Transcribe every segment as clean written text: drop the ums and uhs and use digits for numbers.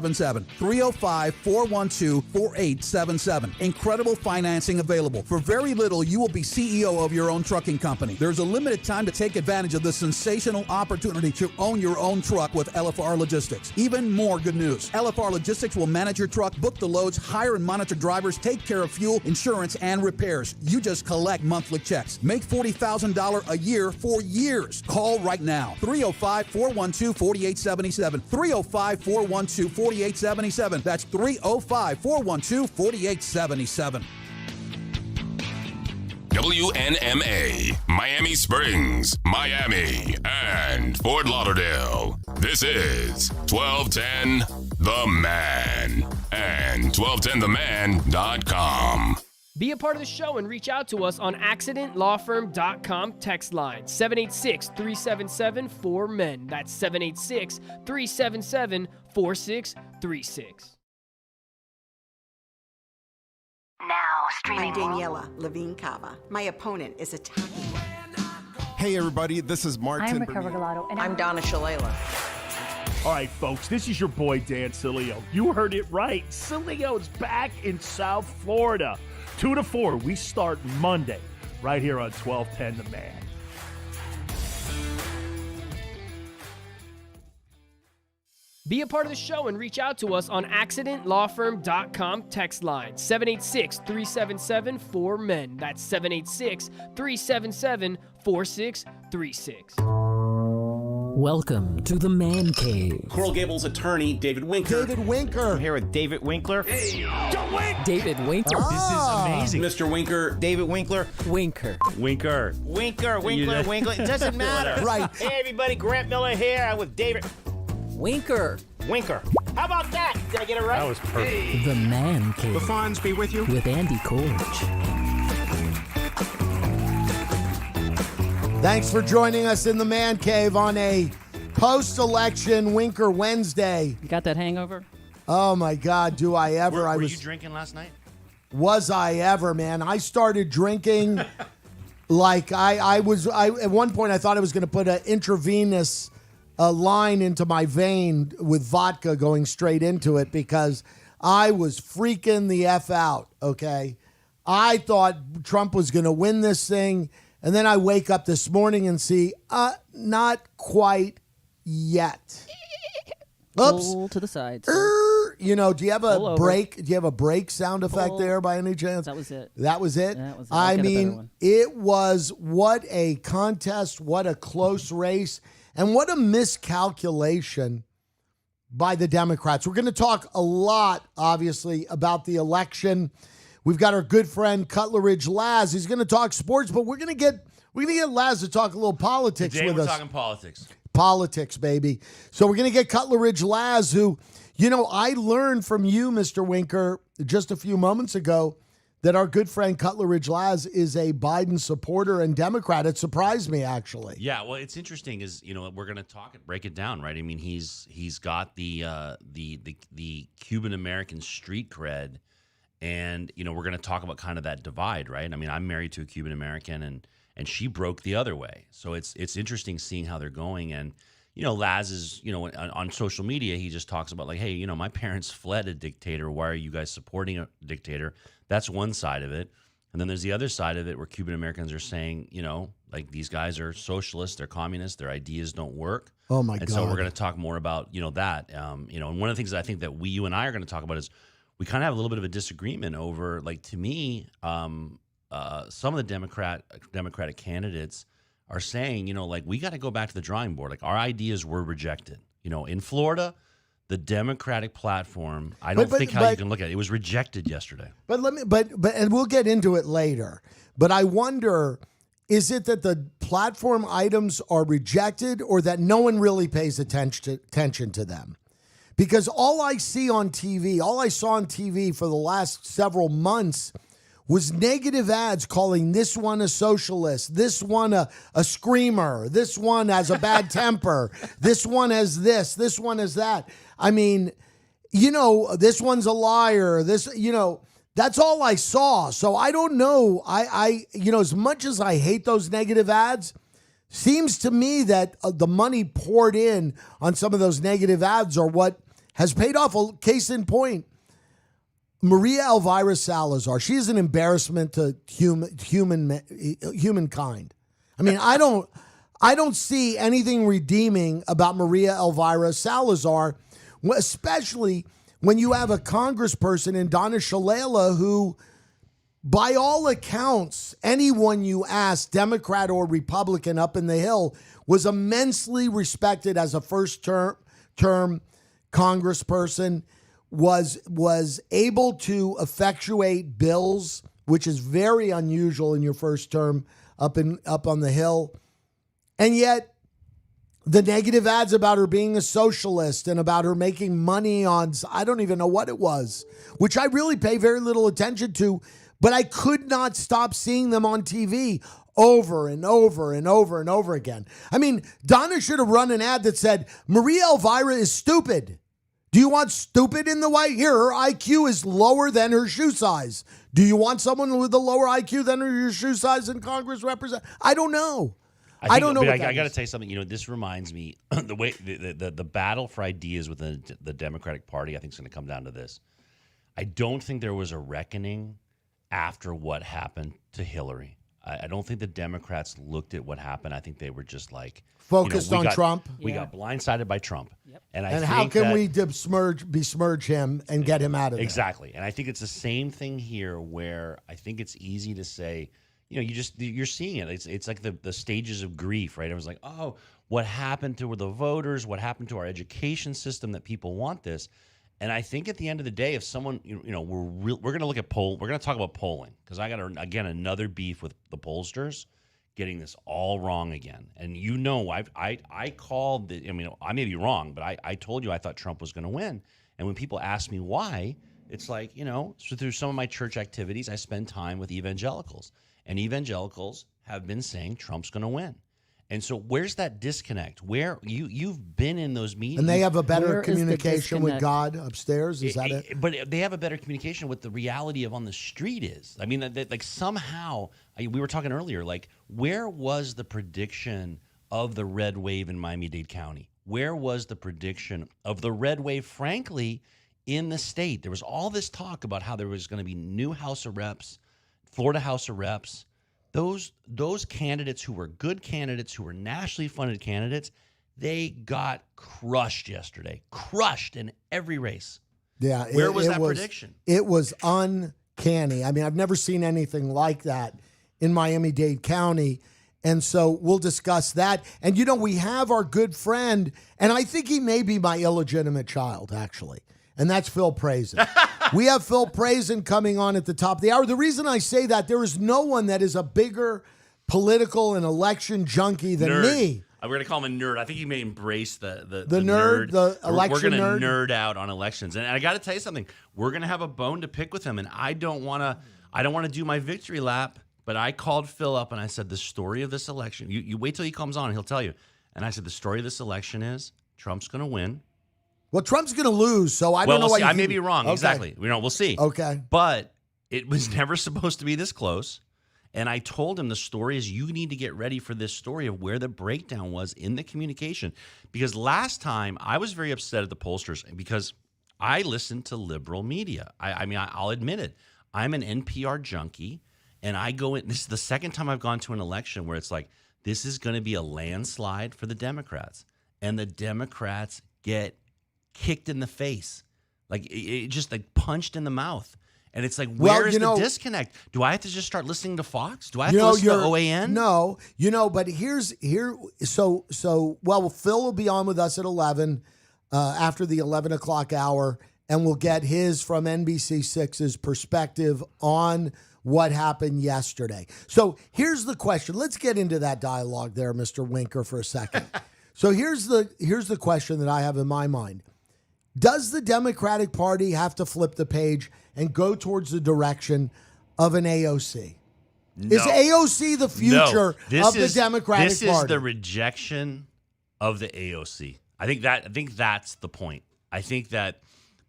305-412-4877. Incredible financing available. For very little, you will be CEO of your own trucking company. There's a limited time to take advantage of the sensational opportunity to own your own truck with LFR Logistics. Even more good news. LFR Logistics will manage your truck, book the loads, hire and monitor drivers, take care of fuel, insurance, and repairs. You just collect monthly checks. Make $40,000 a year for years. Call right now. 305-412-4877. 305-412-4877. That's 305-412-4877. WNMA, Miami Springs, Miami, and Fort Lauderdale. This is 1210 The Man and 1210theman.com. Be a part of the show and reach out to us on accidentlawfirm.com text line 786-377-4MEN. That's 786-377-4636. Now streaming. I'm Daniela Levine Cava. My opponent is attacking me. Hey everybody, this is Martin. I'm Raquel Regalado. And I'm Donna Shalala. All right, folks, this is your boy Dan Cilio. You heard it right. Cilio's back in South Florida. 2 to 4, we start Monday right here on 1210 The Man. Be a part of the show and reach out to us on accidentlawfirm.com text line 786-377-4MEN. That's 786-377-4636. Welcome to the Man Cave. Coral Gables attorney David Winker. David Winker. I'm here with David Winkler. Hey, don't wink! David Winker. This is amazing. Mr. Winker. David Winkler. Winker. Winkler. It doesn't matter. Right. Hey, everybody, Grant Miller here. I'm with David Winker. Winker. How about that? Did I get it right? That was perfect. The Man Cave. The Fonz be with you. With Andy Corge. Thanks for joining us in the Man Cave on a post-election Winker Wednesday. You got that hangover? Oh, my God, do I ever. Were you drinking last night? Was I ever, man? I started drinking like I at one point I thought I was going to put an intravenous line into my vein with vodka going straight into it because I was freaking the F out, okay? I thought Trump was going to win this thing. And then I wake up this morning and see, not quite yet. Oops. Pull to the side. You know, do you have a Pull break? Do you have a break sound effect Pull. there by any chance? That was it. That was it? That was it. I I'll get a better mean, one. it was what a contest, what a close race, and what a miscalculation by the Democrats. We're going to talk a lot, obviously, about the election. We've got our good friend Cutler Ridge Laz. He's going to talk sports, but we're going to get Laz to talk a little politics Today with we're us. talking politics. Politics, baby. So we're going to get Cutler Ridge Laz, who, you know, I learned from you, Mr. Winker, just a few moments ago, that our good friend Cutler Ridge Laz is a Biden supporter and Democrat. It surprised me, actually. Yeah, well, it's interesting is, you know, we're going to break it down, right? I mean, he's got the Cuban American street cred. And, you know, we're going to talk about kind of that divide, right? I mean, I'm married to a Cuban American and she broke the other way. So it's interesting seeing how they're going. And, you know, Laz is, you know, on social media, he just talks about like, hey, you know, my parents fled a dictator. Why are you guys supporting a dictator? That's one side of it. And then there's the other side of it where Cuban Americans are saying, you know, like these guys are socialists, they're communists, their ideas don't work. Oh, my God. And so we're going to talk more about, you know, that. You know, and one of the things that I think that you and I are going to talk about is we kind of have a little bit of a disagreement over, like, to me, some of the Democratic candidates are saying, you know, like, we got to go back to the drawing board. Like, our ideas were rejected. You know, in Florida, the Democratic platform, I don't think how you can look at it. It was rejected yesterday. But and we'll get into it later. But I wonder, is it that the platform items are rejected or that no one really pays attention to them? Because all I saw on TV for the last several months was negative ads calling this one a socialist, this one a screamer, this one has a bad temper, this one has this one has that. I mean, you know, this one's a liar, that's all I saw. So I don't know. I as much as I hate those negative ads, seems to me that the money poured in on some of those negative ads are what has paid off. A case in point, Maria Elvira Salazar. She is an embarrassment to humankind. I mean, I don't see anything redeeming about Maria Elvira Salazar, especially when you have a congressperson in Donna Shalala who, by all accounts, anyone you ask, Democrat or Republican up in the Hill, was immensely respected as a first-term congressperson, was able to effectuate bills, which is very unusual in your first term up on the Hill. And yet, the negative ads about her being a socialist and about her making money on, I don't even know what it was, which I really pay very little attention to, but I could not stop seeing them on TV over and over and over and over again. I mean, Donna should have run an ad that said, Maria Elvira is stupid. Do you want stupid in the White? Here, her IQ is lower than her shoe size. Do you want someone with a lower IQ than your shoe size in Congress represent? I don't know. I don't know. I got to tell you something. You know, this reminds me the way the battle for ideas within the Democratic Party. I think is going to come down to this. I don't think there was a reckoning after what happened to Hillary. I don't think the Democrats looked at what happened. I think they were just like focused on Trump. We got blindsided by Trump. Yep. And how can we besmirch him and get him out of there? Exactly. And I think it's the same thing here, where I think it's easy to say, you're seeing it. It's like the stages of grief, right? It was like, oh, what happened to the voters? What happened to our education system that people want this? And I think at the end of the day, if someone, we're going to look at we're going to talk about polling, because I got, again, another beef with the pollsters getting this all wrong again. And I called I may be wrong, but I told you I thought Trump was going to win. And when people ask me why, it's like, so through some of my church activities, I spend time with evangelicals. And evangelicals have been saying Trump's going to win. And so where's that disconnect? Where you've been in those meetings. And they have a better communication with God upstairs? Is that it? But they have a better communication with the reality of on the street is. I mean, like somehow, we were talking earlier, like where was the prediction of the red wave in Miami-Dade County? Where was the prediction of the red wave, frankly, in the state? There was all this talk about how there was going to be new House of Reps, Florida House of Reps. Those candidates who were good candidates, who were nationally funded candidates, they got crushed yesterday. Crushed in every race. Yeah. Where was that prediction? It was uncanny. I mean, I've never seen anything like that in Miami-Dade County. And so we'll discuss that. And, we have our good friend, and I think he may be my illegitimate child, actually. And that's Phil Praisen. We have Phil Praisen coming on at the top of the hour. The reason I say that, there is no one that is a bigger political and election junkie than me. We're going to call him a nerd. I think he may embrace the nerd, the election nerd. We're going to nerd out on elections. And I got to tell you something. We're going to have a bone to pick with him. And I don't want to do my victory lap, but I called Phil up and I said, the story of this election, you wait till he comes on and he'll tell you. And I said, the story of this election is Trump's going to win. Well, Trump's going to lose, so I don't know why. I may be wrong. Okay. Exactly. We'll see. Okay. But it was never supposed to be this close. And I told him the story is you need to get ready for this story of where the breakdown was in the communication. Because last time I was very upset at the pollsters because I listened to liberal media. I'll admit it. I'm an NPR junkie, and I go in. This is the second time I've gone to an election where it's like, this is going to be a landslide for the Democrats. And the Democrats get kicked in the face, like it just like punched in the mouth, and it's like, where is the disconnect? Do I have to just start listening to Fox? Do I have to listen to OAN? No, but well, Phil will be on with us at 11 after the 11 o'clock hour, and we'll get his from NBC6's perspective on what happened yesterday. So here's the question. Let's get into that dialogue there, Mr. Winker, for a second. So here's the question that I have in my mind. Does the Democratic Party have to flip the page and go towards the direction of an AOC? No. Is AOC the future of the Democratic Party? This is the rejection of the AOC. I think that's the point. I think that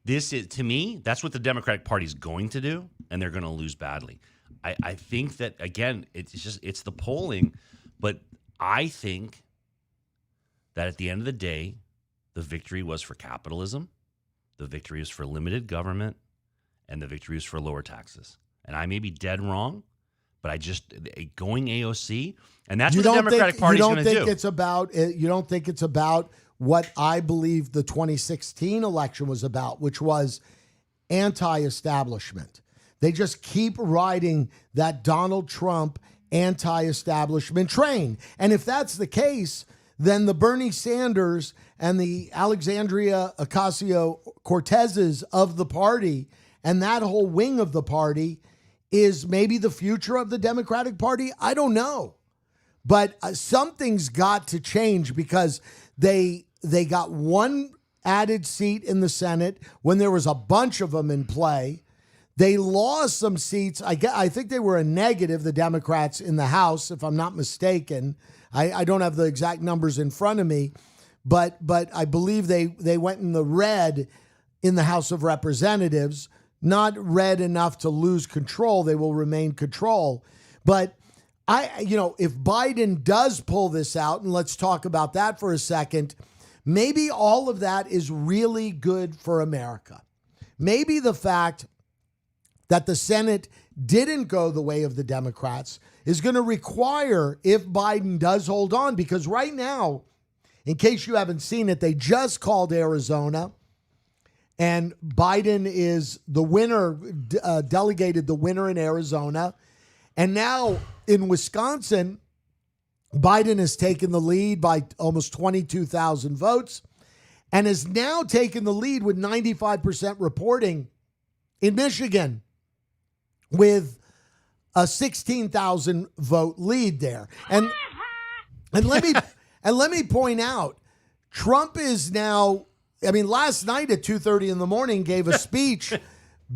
this is, to me, that's what the Democratic Party is going to do, and they're going to lose badly. I think that, again, it's the polling, but I think that at the end of the day, the victory was for capitalism. The victory is for limited government, and the victory is for lower taxes. And I may be dead wrong, but I just going AOC, and that's what the Democratic Party is going to do. You don't think it's about what I believe the 2016 election was about, which was anti-establishment. They just keep riding that Donald Trump anti-establishment train. And if that's the case, then the Bernie Sanders and the Alexandria Ocasio-Cortezes of the party and that whole wing of the party is maybe the future of the Democratic Party. I don't know. But something's got to change because they got one added seat in the Senate when there was a bunch of them in play. They lost some seats. I think they were a negative, the Democrats in the House, if I'm not mistaken. I don't have the exact numbers in front of me, but I believe they went in the red in the House of Representatives, not red enough to lose control. They will remain control. But if Biden does pull this out, and let's talk about that for a second, maybe all of that is really good for America. Maybe the fact that the Senate didn't go the way of the Democrats is going to require, if Biden does hold on, because right now, in case you haven't seen it, they just called Arizona, and Biden is the winner, delegated the winner in Arizona. And now in Wisconsin, Biden has taken the lead by almost 22,000 votes and has now taken the lead with 95% reporting in Michigan with a 16,000 vote lead there. And let me point out, Trump is now, last night at 2:30 in the morning gave a speech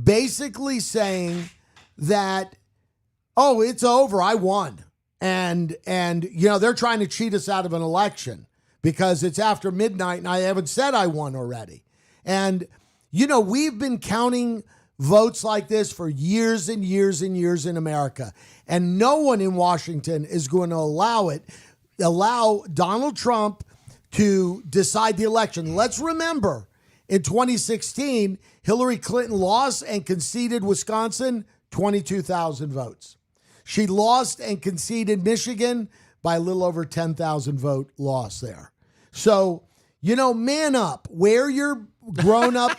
basically saying that, oh, it's over, I won. And they're trying to cheat us out of an election because it's after midnight and I haven't said I won already. And, we've been counting votes like this for years and years and years in America. And no one in Washington is going to allow Donald Trump to decide the election. Let's remember, in 2016, Hillary Clinton lost and conceded Wisconsin 22,000 votes. She lost and conceded Michigan by a little over 10,000 vote loss there. So, man up. Wear your grown-up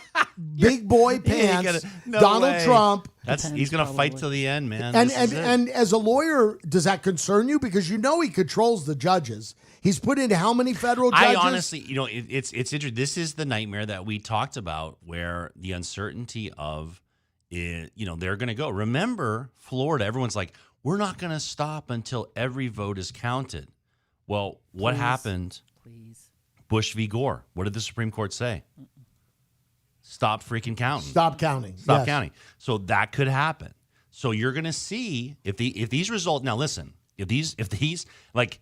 big boy pants. Donald Trump. He's going to fight till the end, man. And as a lawyer, does that concern you? Because he controls the judges. He's put in how many federal judges? I honestly, it's interesting. This is the nightmare that we talked about, where the uncertainty of, they're going to go. Remember, Florida, everyone's like, we're not going to stop until every vote is counted. Well, what happened? Bush v. Gore. What did the Supreme Court say? Stop freaking counting. Stop counting. Stop counting. So that could happen. So you're going to see if these results. Now listen, if these like,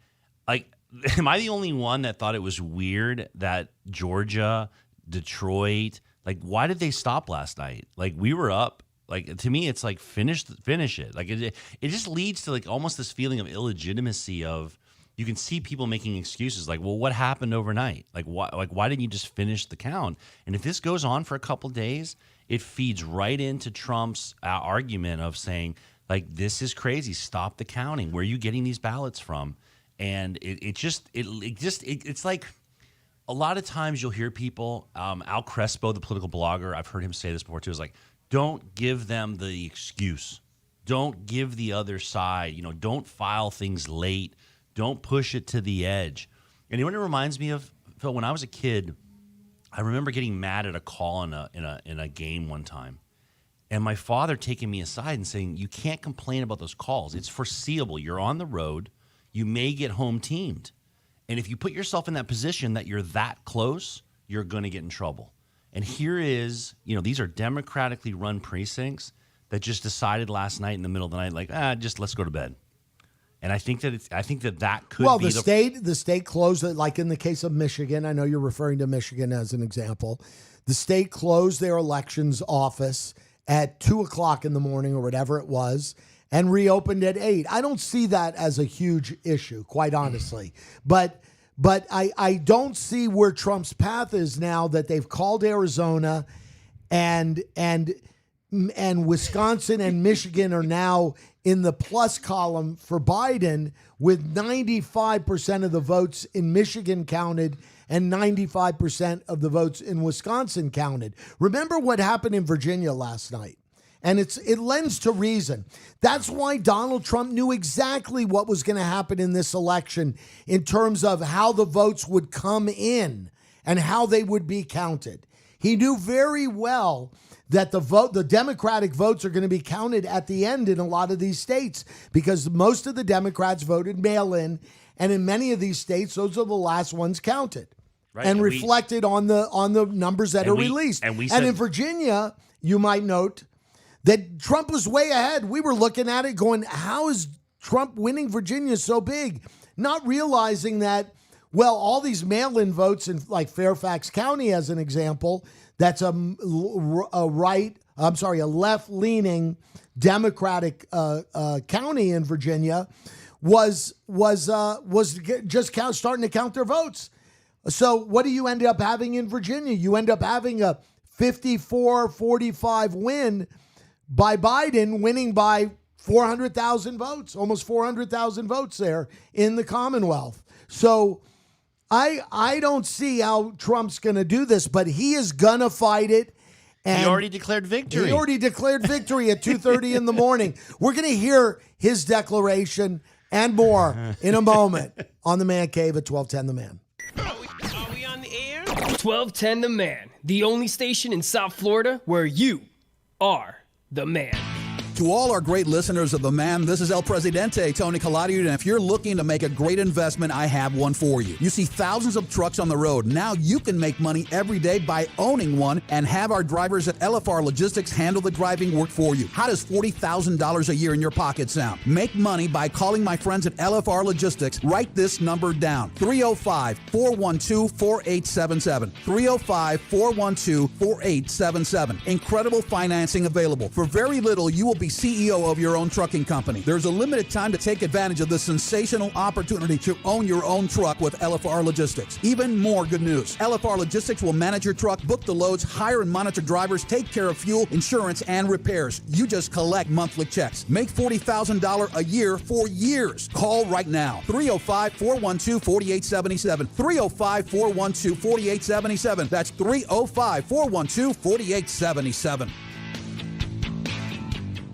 am I the only one that thought it was weird that Georgia, Detroit, why did they stop last night? We were up. To me, it's finish it. It just leads to almost this feeling of illegitimacy of. You can see people making excuses well, what happened overnight? Why didn't you just finish the count? And if this goes on for a couple of days, it feeds right into Trump's argument of saying, this is crazy. Stop the counting. Where are you getting these ballots from? And it's like a lot of times you'll hear people, Al Crespo, the political blogger, I've heard him say this before too, is don't give them the excuse. Don't give the other side, don't file things late. Don't push it to the edge. And you know what it reminds me of, Phil? When I was a kid, I remember getting mad at a call in a game one time, and my father taking me aside and saying, "You can't complain about those calls. It's foreseeable. You're on the road. You may get home teamed, and if you put yourself in that position that you're that close, you're going to get in trouble." And here is, these are democratically run precincts that just decided last night in the middle of the night, just let's go to bed. And I think that could be the state closed it, like in the case of Michigan. I know you're referring to Michigan as an example. The state closed their elections office at 2:00 in the morning or whatever it was, and reopened at 8. I don't see that as a huge issue, quite honestly. But I don't see where Trump's path is now that they've called Arizona, and Wisconsin and Michigan are now in the plus column for Biden, with 95% of the votes in Michigan counted and 95% of the votes in Wisconsin counted. Remember what happened in Virginia last night? And it lends to reason. That's why Donald Trump knew exactly what was going to happen in this election in terms of how the votes would come in and how they would be counted. He knew very well that the Democratic votes are going to be counted at the end in a lot of these states, because most of the Democrats voted mail-in, and in many of these states, those are the last ones counted and reflected on the numbers that are released. And in Virginia, you might note that Trump was way ahead. We were looking at it going, how is Trump winning Virginia so big? Not realizing that, well, all these mail-in votes in like Fairfax County, as an example, that's a left-leaning Democratic county in Virginia, was just starting to count their votes. So what do you end up having in Virginia? You end up having a 54-45 win by Biden, winning by 400,000 votes, almost 400,000 votes there in the Commonwealth. So I don't see how Trump's going to do this, but he is going to fight it. And he already declared victory. He already declared victory at 2:30 in the morning. We're going to hear his declaration and more in a moment on The Man Cave at 1210 The Man. Are we on the air? 1210 The Man, the only station in South Florida where you are the man. To all our great listeners of The Man, this is El Presidente, Tony Collado, and if you're looking to make a great investment, I have one for you. You see thousands of trucks on the road. Now you can make money every day by owning one and have our drivers at LFR Logistics handle the driving work for you. How does $40,000 a year in your pocket sound? Make money by calling my friends at LFR Logistics. Write this number down, 305-412-4877. 305-412-4877. Incredible financing available. For very little, you will be CEO of your own trucking company. There's a limited time to take advantage of this sensational opportunity to own your own truck with LFR Logistics. Even more good news. LFR Logistics will manage your truck, book the loads, hire and monitor drivers, take care of fuel, insurance, and repairs. You just collect monthly checks. Make $40,000 a year for years. Call right now. 305-412-4877. 305-412-4877. That's 305-412-4877.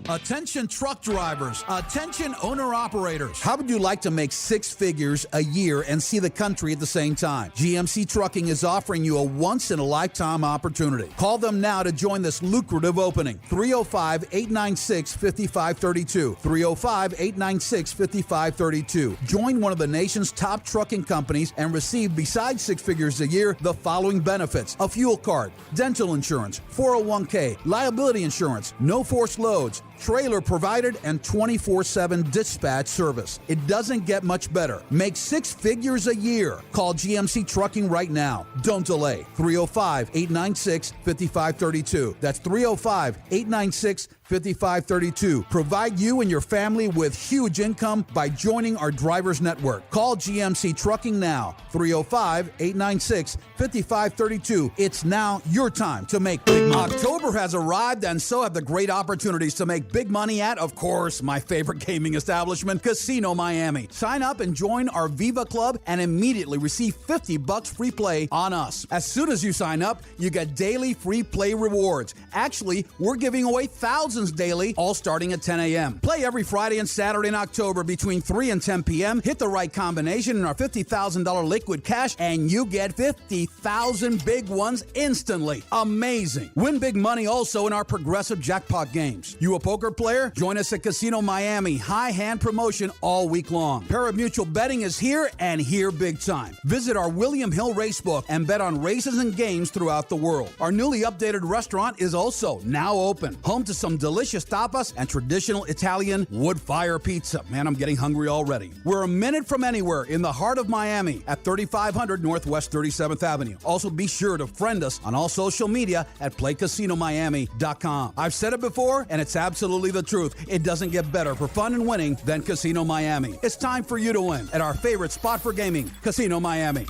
Attention truck drivers, attention owner-operators. How would you like to make six figures a year and see the country at the same time? GMC Trucking is offering you a once-in-a-lifetime opportunity. Call them now to join this lucrative opening. 305-896-5532. 305-896-5532. Join one of the nation's top trucking companies and receive, besides 6 figures a year, the following benefits: a fuel card, dental insurance, 401k, liability insurance, no forced loads, trailer provided, and 24/7 dispatch service. It doesn't get much better. Make 6 figures a year. Call GMC Trucking right now. Don't delay. 305-896-5532. That's 305-896-5532. Provide you and your family with huge income by joining our drivers network. Call GMC Trucking now. 305-896-5532. It's now your time to make big money. October has arrived, and so have the great opportunities to make big money at, of course, my favorite gaming establishment, Casino Miami. Sign up and join our Viva Club and immediately receive $50 free play on us. As soon as you sign up, you get daily free play rewards. Actually, we're giving away thousands daily, all starting at 10 a.m. Play every Friday and Saturday in October between 3 and 10 p.m. Hit the right combination in our $50,000 liquid cash, and you get 50,000 big ones instantly. Amazing. Win big money also in our progressive jackpot games. You a poker player? Join us at Casino Miami. High hand promotion all week long. Parimutuel betting is here, and here big time. Visit our William Hill Racebook and bet on races and games throughout the world. Our newly updated restaurant is also now open. Home to some delicious tapas and traditional Italian wood fire pizza. Man, I'm getting hungry already. We're a minute from anywhere in the heart of Miami at 3500 Northwest 37th Avenue. Also, be sure to friend us on all social media at PlayCasinoMiami.com. I've said it before, and it's absolutely the truth. It doesn't get better for fun and winning than Casino Miami. It's time for you to win at our favorite spot for gaming, Casino Miami.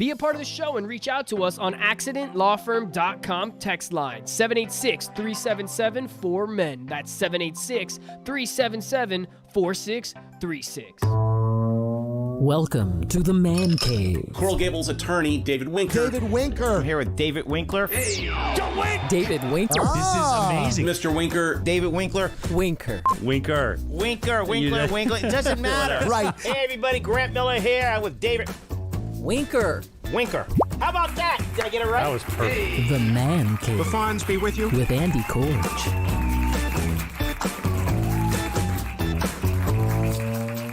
Be a part of the show and reach out to us on accidentlawfirm.com text line 786-377-4MEN. That's 786-377-4636. Welcome to the Man Cave. Coral Gables attorney David Winker. David Winker. I'm here with David Winkler. David Winker. This is amazing. Mr. Winker. David Winkler. Winker. Winkler. It doesn't matter. Right. Hey, everybody. Grant Miller here. I'm with David Winker. Winker. How about that? Did I get it right? That was perfect. The Man Cave. The Fonz be with you. With Andy Korch.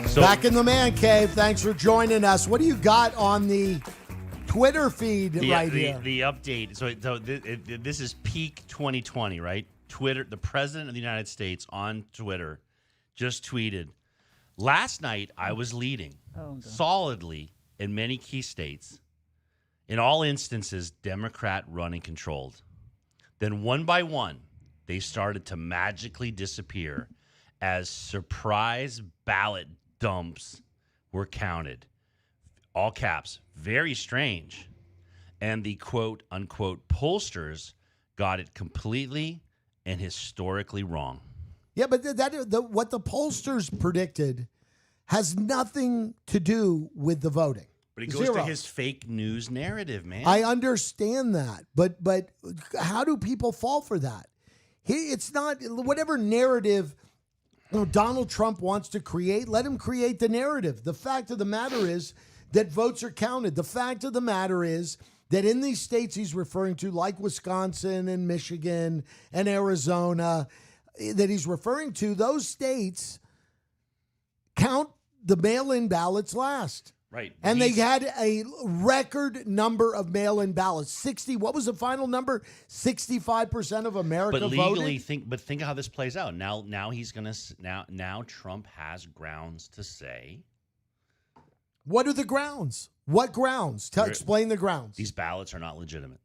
So, Back in the Man Cave. Thanks for joining us. What do you got on the Twitter feed right here? The update. So this is peak 2020, right? Twitter. The president of the United States on Twitter just tweeted, "Last night I was leading solidly in many key states. In all instances, Democrat running controlled. Then one by one, they started to magically disappear as surprise ballot dumps were counted. All caps, very strange. And the quote unquote pollsters got it completely and historically wrong." Yeah, but what the pollsters predicted has nothing to do with the voting. But it goes to his fake news narrative, man. I understand that, but how do people fall for that? It's not whatever narrative Donald Trump wants to create. Let him create the narrative. The fact of the matter is that votes are counted. The fact of the matter is that in these states he's referring to, like Wisconsin and Michigan and Arizona, that he's referring to, those states count the mail-in ballots last. Right. And they had a record number of mail-in ballots. 60, what was the final number? 65% of America But legally, voted? think of how this plays out. Now he's gonna now Trump has grounds to say. What are the grounds? What grounds? Explain the grounds. These ballots are not legitimate.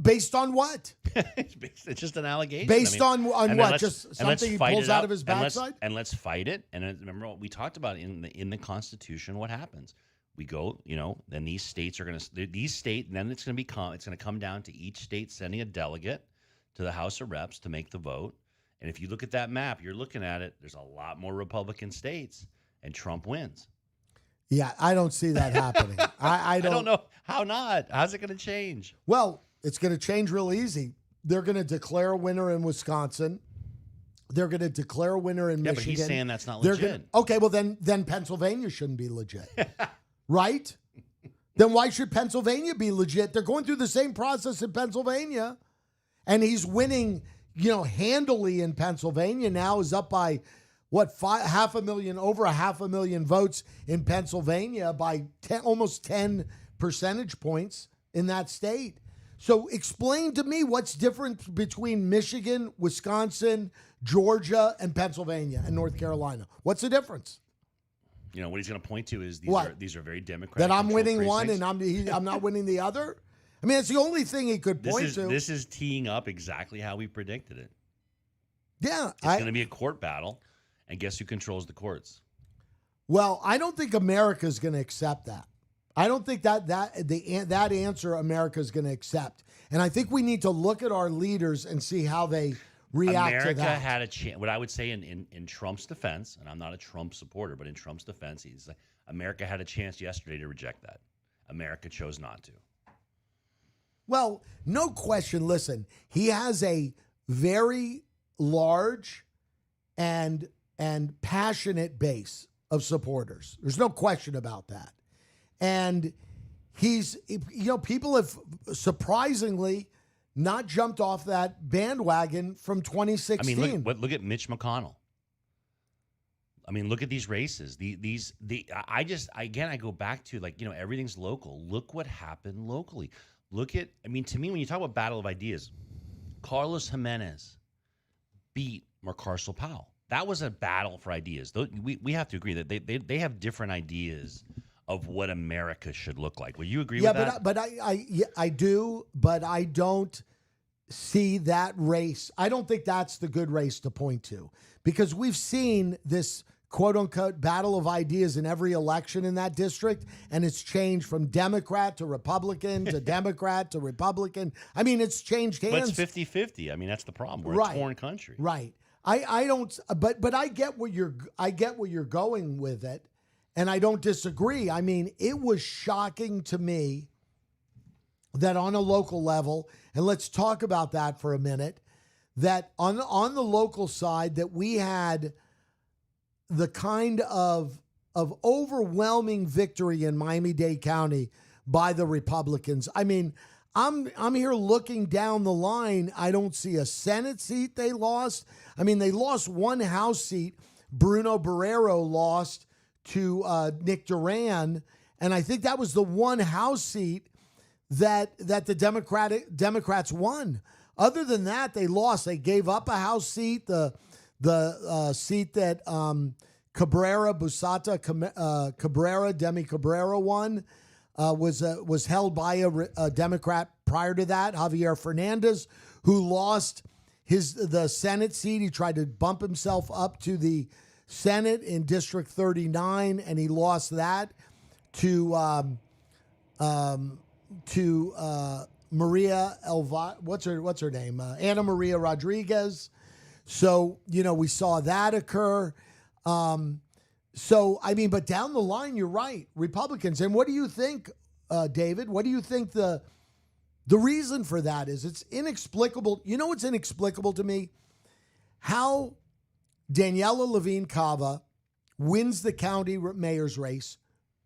Based on what? It's just an allegation. Based on what? Just something he pulls out of his and backside? let's fight it. And remember what we talked about in the Constitution. What happens? We go, then these states are going to then it's going to come down to each state sending a delegate to the House of Reps to make the vote. And if you look at that map, you're looking at it. There's a lot more Republican states, and Trump wins. Yeah, I don't see that happening. I don't know how not. How's it going to change? Well, it's going to change real easy. They're going to declare a winner in Wisconsin. They're going to declare a winner in Michigan. But he's saying that's not legit. Okay, well then Pennsylvania shouldn't be legit, right? Then why should Pennsylvania be legit? They're going through the same process in Pennsylvania, and he's winning, handily in Pennsylvania. Now is up by over 500,000 votes in Pennsylvania by almost 10 percentage points in that state. So explain to me what's different between Michigan, Wisconsin, Georgia, and Pennsylvania and North Carolina. What's the difference? What he's going to point to is these are very Democratic. That I'm winning precincts. one and I'm not winning the other? I mean, it's the only thing he could point to. This is teeing up exactly how we predicted it. Yeah. It's going to be a court battle, and guess who controls the courts? Well, I don't think America's going to accept that. I don't think that answer America is going to accept. And I think we need to look at our leaders and see how they react to that. America had a chance. What I would say in Trump's defense, and I'm not a Trump supporter, but in Trump's defense, he's like, America had a chance yesterday to reject that. America chose not to. Well, no question. Listen, he has a very large and passionate base of supporters. There's no question about that. And people have surprisingly not jumped off that bandwagon from 2016. I mean, look at Mitch McConnell. I mean, look at these races. I go back to everything's local. Look what happened locally. To me, when you talk about battle of ideas, Carlos Jimenez beat Marcarsel Powell. That was a battle for ideas. We have to agree that they have different ideas of what America should look like. Will you agree with that? I do, but I don't see that race. I don't think that's the good race to point to, because we've seen this quote unquote battle of ideas in every election in that district, and it's changed from Democrat to Republican to Democrat to Republican. I mean, it's changed hands. But it's 50-50. I mean, that's the problem. We're a torn country. Right. I don't, but I get what you're going with it, and I don't disagree. I mean, it was shocking to me that on a local level, and let's talk about that for a minute, that on the local side that we had the kind of overwhelming victory in Miami-Dade County by the Republicans. I mean, I'm here looking down the line. I don't see a Senate seat they lost. I mean, they lost one House seat. Bruno Barrero lost to Nick Duran, and I think that was the one House seat that the Democrats won. Other than that, they lost. They gave up a House seat. The seat that Cabrera, Demi Cabrera won was held by a Democrat prior to that, Javier Fernandez, who lost the Senate seat. He tried to bump himself up to the Senate in District 39, and he lost that to Maria what's her name? Ana Maria Rodriguez. So, we saw that occur. So, I mean, but down the line, you're right, Republicans. And what do you think, David? What do you think the reason for that is? It's inexplicable. You know what's inexplicable to me? How Daniela Levine Cava wins the county mayor's race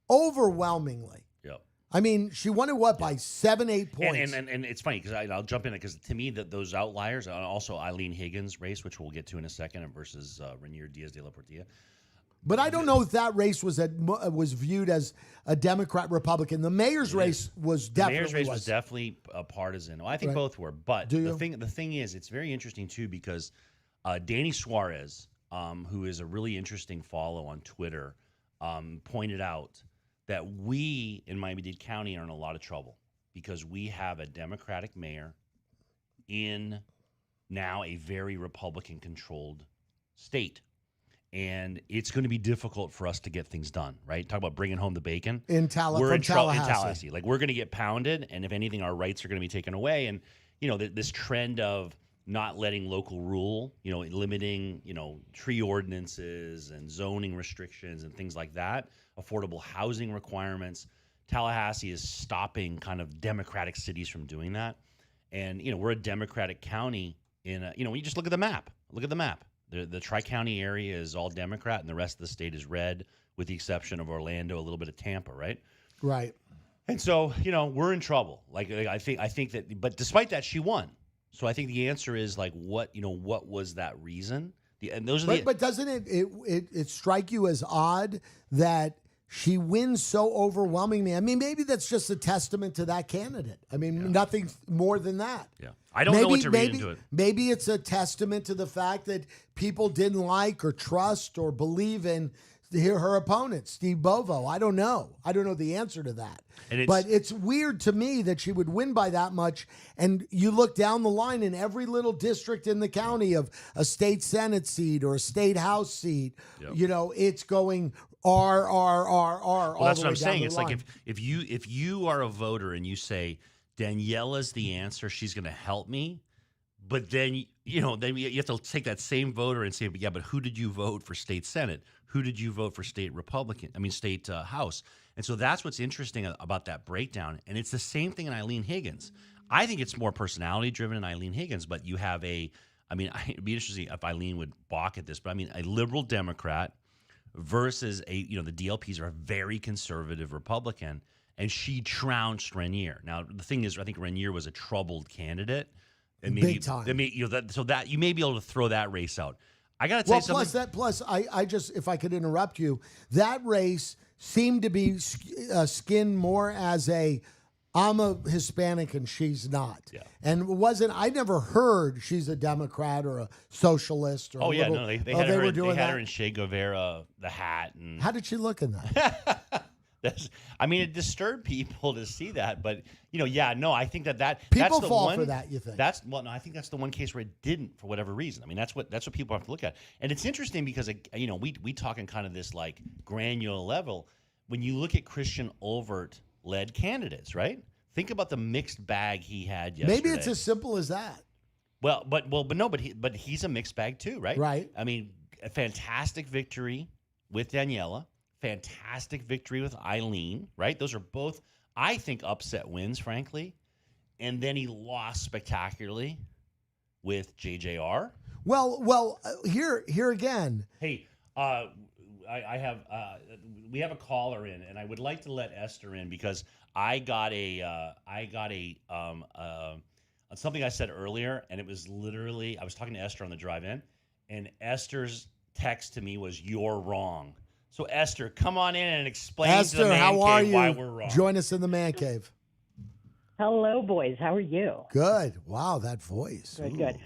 overwhelmingly. Yep. I mean, she won it, by 7-8 points. And it's funny because I'll jump in because to me those outliers, also Eileen Higgins' race, which we'll get to in a second, versus Rainier Diaz de la Portilla. But I don't know if that race was viewed as a Democrat-Republican. The mayor's race was definitely. The mayor's race was definitely partisan. Well, I think both were. But the thing is, it's very interesting too because Danny Suarez, who is a really interesting follow on Twitter, pointed out that we in Miami-Dade County are in a lot of trouble because we have a Democratic mayor in now a very Republican-controlled state. And it's going to be difficult for us to get things done, right? Talk about bringing home the bacon. In Tallahassee. Like, we're going to get pounded, and if anything, our rights are going to be taken away. And, this trend of not letting local rule, limiting, tree ordinances and zoning restrictions and things like that, affordable housing requirements. Tallahassee is stopping kind of Democratic cities from doing that. And, we're a Democratic county when you just look at the map. The Tri-County area is all Democrat, and the rest of the state is red, with the exception of Orlando, a little bit of Tampa, right? Right. And so, we're in trouble. I think that, but despite that, she won. So I think the answer is what was that reason? But doesn't it strike you as odd that she wins so overwhelmingly? I mean, maybe that's just a testament to that candidate. I mean, nothing more than that. Yeah. I don't know what to read into it. Maybe it's a testament to the fact that people didn't like or trust or believe in her opponent, Steve Bovo. I don't know. I don't know the answer to that. But it's weird to me that she would win by that much. And you look down the line in every little district in the county of a state Senate seat or a state House seat, it's going R. Well, that's what I'm saying. It's like if you are a voter and you say, Daniela's the answer, she's going to help me. But then, you have to take that same voter and say, yeah, but who did you vote for state Senate? Who did you vote for state state House? And so that's what's interesting about that breakdown. And it's the same thing in Eileen Higgins. I think it's more personality driven in Eileen Higgins, but you have it'd be interesting if Eileen would balk at this, but a liberal Democrat versus the DLPs are a very conservative Republican. And she trounced Rainier. Now, the thing is, I think Rainier was a troubled candidate. And maybe, big time. So that you may be able to throw that race out. I got to tell you something. Plus, I just, if I could interrupt you, that race seemed to be skinned more as I'm a Hispanic and she's not. Yeah. And I never heard she's a Democrat or a socialist. Or they had her in Che Guevara, the hat. And how did she look in that? It disturbed people to see that, but I think that People that's the fall one, for that. You think? No, I think that's the one case where it didn't for whatever reason. I mean, that's what people have to look at, and it's interesting because we talk in kind of this like granular level. When you look at Christian Overt led candidates, right? Think about the mixed bag he had yesterday. Maybe it's as simple as that. But he's a mixed bag too, right? Right. I mean, a fantastic victory with Daniela, fantastic victory with Eileen, right? Those are both, I think, upset wins, frankly. And then he lost spectacularly with JJR. Well, here again. Hey, we have a caller in, and I would like to let Esther in because I got something I said earlier, and it was literally, I was talking to Esther on the drive in, and Esther's text to me was, "You're wrong." So Esther, come on in and explain to the man how are cave you? why we're wrong. Join us in the man cave. Hello, boys. How are you? Good. Wow, that voice. Good.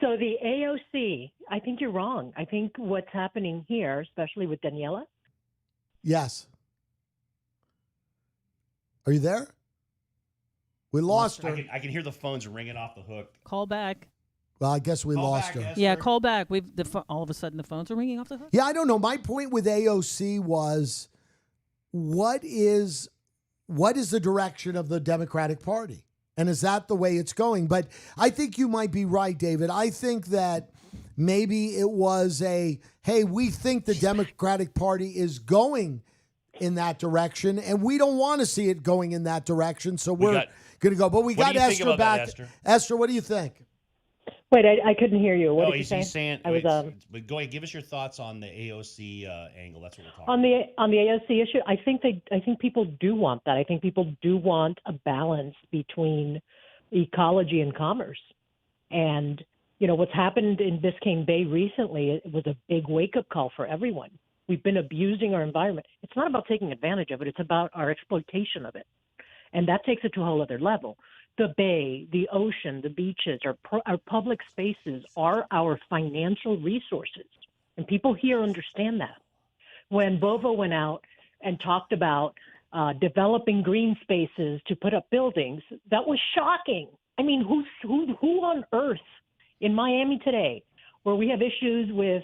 So the AOC, I think you're wrong. I think what's happening here, especially with Daniela. Yes. Are you there? We lost her. I can hear the phones ringing off the hook. Call back. Well, I guess we lost her. Esther. Yeah, call back. All of a sudden the phones are ringing off the hook. Yeah, I don't know. My point with AOC was, what is the direction of the Democratic Party? And is that the way it's going? But I think you might be right, David. I think that maybe it was hey, we think the Democratic Party is going in that direction, and we don't want to see it going in that direction, so we're going to go. But we got Esther back. Esther, what do you think? Wait, I couldn't hear you. What did you say? He's saying. I was, but go ahead, give us your thoughts on the AOC angle. That's what we're talking on the AOC issue. I think people do want that. I think people do want a balance between ecology and commerce. And what's happened in Biscayne Bay recently, it was a big wake-up call for everyone. We've been abusing our environment. It's not about taking advantage of it. It's about our exploitation of it. And that takes it to a whole other level. The bay, the ocean, the beaches, our public spaces are our financial resources. And people here understand that. When Bovo went out and talked about developing green spaces to put up buildings, that was shocking. I mean, who on earth in Miami today, where we have issues with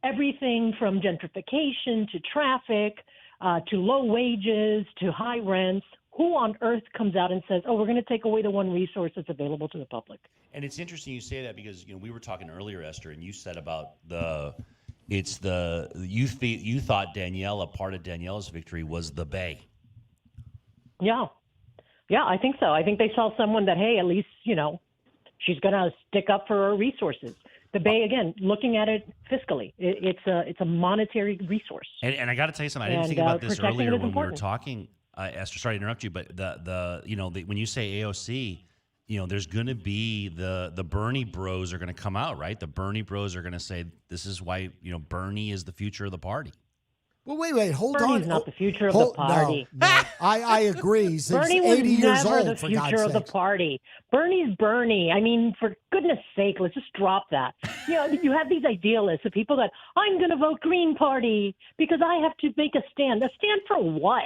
everything from gentrification to traffic to low wages to high rents, who on earth comes out and says, "Oh, we're going to take away the one resource that's available to the public"? And it's interesting you say that because we were talking earlier, Esther, and you said about you thought Daniela, part of Daniela's victory was the Bay. Yeah, I think so. I think they saw someone that, hey, at least she's going to stick up for her resources. The Bay, again, looking at it fiscally, it's a monetary resource. And I got to tell you something. I didn't think about this earlier when we were talking. Esther, sorry to interrupt you, but when you say AOC, there's going to be the Bernie bros are going to come out, right? The Bernie bros are going to say this is why Bernie is the future of the party. Well, wait, hold on. Bernie's not the future of the party. No, I agree. He's Bernie was 80 years never old, the for future God's of the sakes. party. Bernie's Bernie. I mean, for goodness sake, let's just drop that. You have these idealists of people that, I'm going to vote Green Party because I have to make a stand. A stand for what?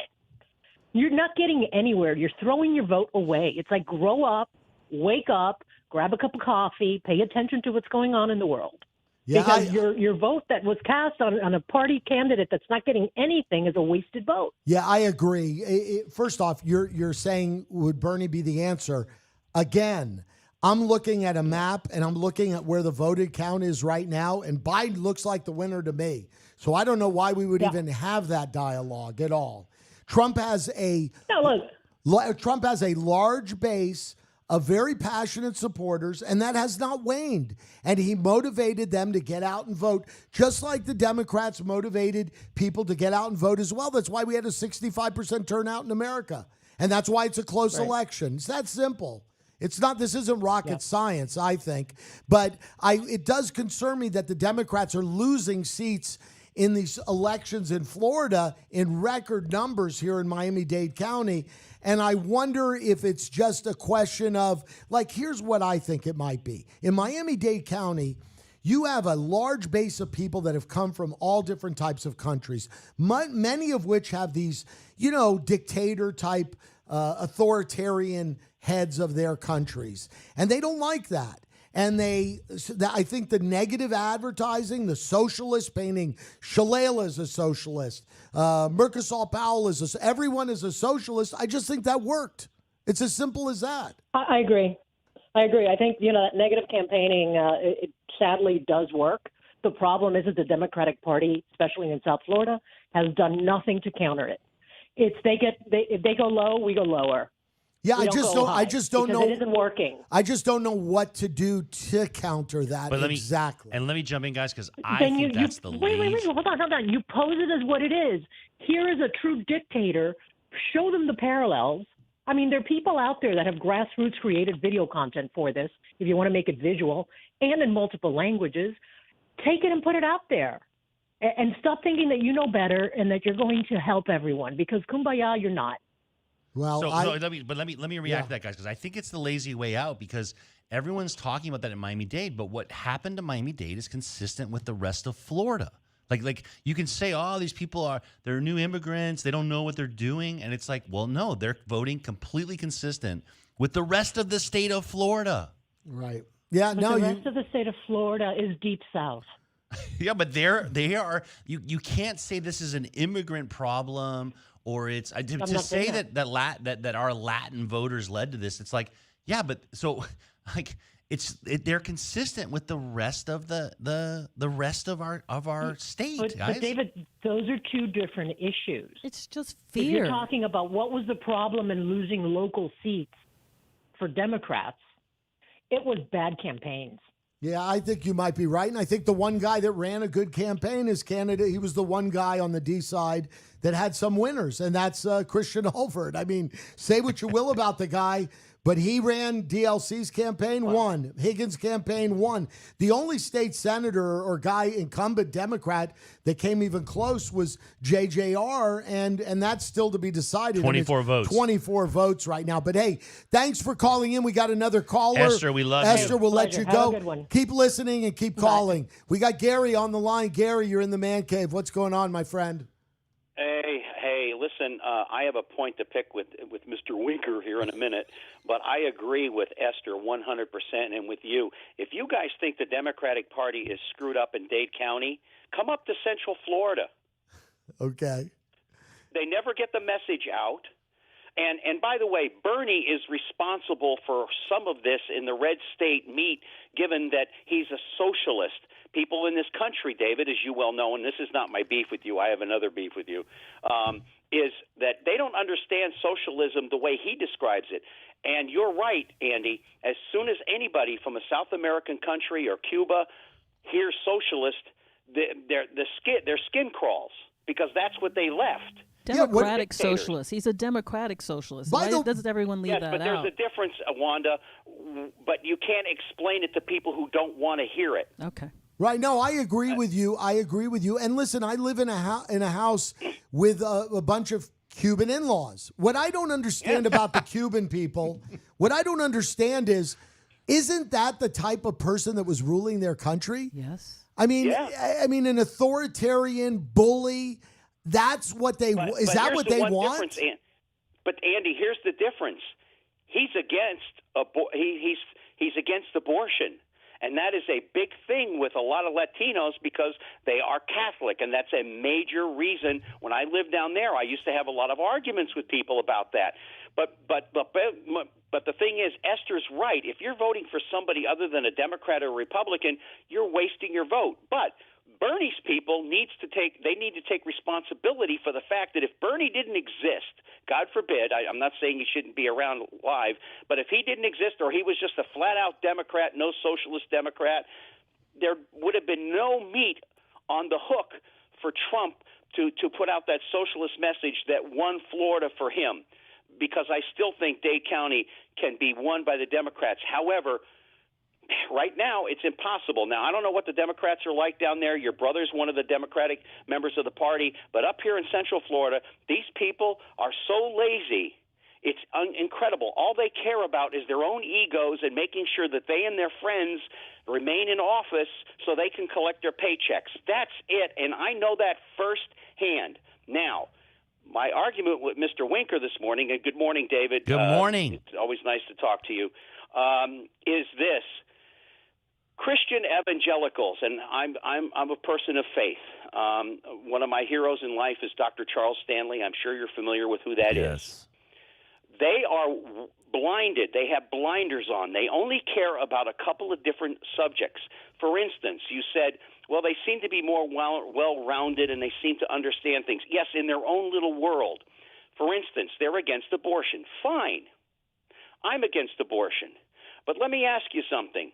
You're not getting anywhere. You're throwing your vote away. It's like, grow up, wake up, grab a cup of coffee, pay attention to what's going on in the world. Yeah, because your vote that was cast on a party candidate that's not getting anything is a wasted vote. Yeah, I agree. First off, you're saying, would Bernie be the answer? Again, I'm looking at a map and I'm looking at where the voted count is right now, and Biden looks like the winner to me. So I don't know why we would even have that dialogue at all. Trump has a large base of very passionate supporters, and that has not waned. And he motivated them to get out and vote, just like the Democrats motivated people to get out and vote as well. That's why we had a 65% turnout in America. And that's why it's a close election. It's that simple. It's not, this isn't rocket science, I think. But it does concern me that the Democrats are losing seats in these elections in Florida in record numbers here in Miami-Dade County. And I wonder if it's just a question of, here's what I think it might be. In Miami-Dade County, you have a large base of people that have come from all different types of countries, many of which have these, dictator type, authoritarian heads of their countries. And they don't like that. And I think the negative advertising, the socialists painting Shalala as a socialist, Murkosal Powell everyone is a socialist. I just think that worked. It's as simple as that. I agree. I think, that negative campaigning, it sadly does work. The problem is that the Democratic Party, especially in South Florida, has done nothing to counter it. If they go low, we go lower. Yeah, I just don't know. It isn't working. I just don't know what to do to counter that exactly. Let me jump in, guys, because I think that's the lead. Wait, hold on. You pose it as what it is. Here is a true dictator. Show them the parallels. I mean, there are people out there that have grassroots created video content for this, if you want to make it visual, and in multiple languages. Take it and put it out there. And stop thinking that you know better and that you're going to help everyone, because kumbaya, you're not. Well, let me react to that, guys, because I think it's the lazy way out, because everyone's talking about that in Miami-Dade, but what happened to Miami-Dade is consistent with the rest of Florida. Like you can say, oh, these people they're new immigrants, they don't know what they're doing, and it's like, well, no, they're voting completely consistent with the rest of the state of Florida. Right. Yeah. But the rest of the state of Florida is deep south. Yeah, but they are. You can't say this is an immigrant problem. Or it's to say that our Latin voters led to this. It's like, yeah, but so like they're consistent with the rest of the rest of our state, guys. But David, those are two different issues. It's just fear. If you're talking about what was the problem in losing local seats for Democrats, it was bad campaigns. Yeah, I think you might be right. And I think the one guy that ran a good campaign is Canada. He was the one guy on the D side that had some winners, and that's Christian Holford. I mean, say what you will about the guy, but he ran DLC's campaign, won. Higgins' campaign, won. The only state senator or guy, incumbent Democrat, that came even close was JJR, and that's still to be decided. 24 votes. 24 votes right now. But, hey, thanks for calling in. We got another caller. Esther, we love you. Esther, we'll let you Have go. a good one. Keep listening and keep calling. We got Gary on the line. Gary, you're in the man cave. What's going on, my friend? Hey, listen, I have a point to pick with Mr. Winker here in a minute, but I agree with Esther 100% and with you. If you guys think the Democratic Party is screwed up in Dade County, come up to Central Florida. Okay. They never get the message out. And by the way, Bernie is responsible for some of this in the red state meat, given that he's a socialist. People in this country, David, as you well know, and this is not my beef with you, I have another beef with you, is that they don't understand socialism the way he describes it. And you're right, Andy. As soon as anybody from a South American country or Cuba hears socialist, their skin crawls, because that's what they left. Democratic socialist. He's a democratic socialist. Why does everyone leave that out? Yes, but there's a difference, Wanda. But you can't explain it to people who don't want to hear it. Okay. Right. No, I agree with you. And listen, I live in a house with a bunch of Cuban in-laws. What I don't understand about the Cuban people, what I don't understand isn't that the type of person that was ruling their country? Yes. I mean, an authoritarian bully. That's what they want. Is that what they want? But Andy, here's the difference. He's against he's against abortion, and that is a big thing with a lot of Latinos because they are Catholic, and that's a major reason. When I lived down there, I used to have a lot of arguments with people about that. But the thing is, Esther's right. If you're voting for somebody other than a Democrat or a Republican, you're wasting your vote. But Bernie's people need to take responsibility for the fact that if Bernie didn't exist, God forbid, I'm not saying he shouldn't be around live, but if he didn't exist or he was just a flat-out Democrat, no socialist Democrat, there would have been no meat on the hook for Trump to put out that socialist message that won Florida for him, because I still think Dade County can be won by the Democrats. However, right now, it's impossible. Now, I don't know what the Democrats are like down there. Your brother's one of the Democratic members of the party. But up here in Central Florida, these people are so lazy. It's incredible. All they care about is their own egos and making sure that they and their friends remain in office so they can collect their paychecks. That's it, and I know that firsthand. Now, my argument with Mr. Winker this morning, and good morning, David. Good morning. It's always nice to talk to you, is this. Christian evangelicals, and I'm a person of faith. One of my heroes in life is Dr. Charles Stanley. I'm sure you're familiar with who that is. They are blinded. They have blinders on. They only care about a couple of different subjects. For instance, you said, well, they seem to be more well-rounded and they seem to understand things. Yes, in their own little world. For instance, they're against abortion. Fine. I'm against abortion. But let me ask you something.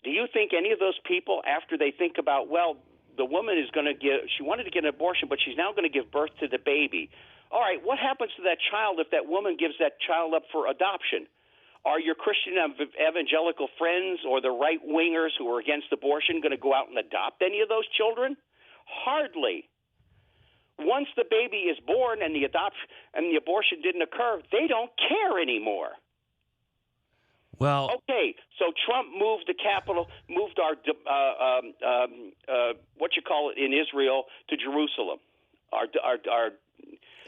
Do you think any of those people, after they think about, well, the woman is going to she wanted to get an abortion, but she's now going to give birth to the baby. All right, what happens to that child if that woman gives that child up for adoption? Are your Christian evangelical friends or the right-wingers who are against abortion going to go out and adopt any of those children? Hardly. Once the baby is born and the abortion didn't occur, they don't care anymore. Well, okay, so Trump moved the capital, moved our in Israel to Jerusalem. Our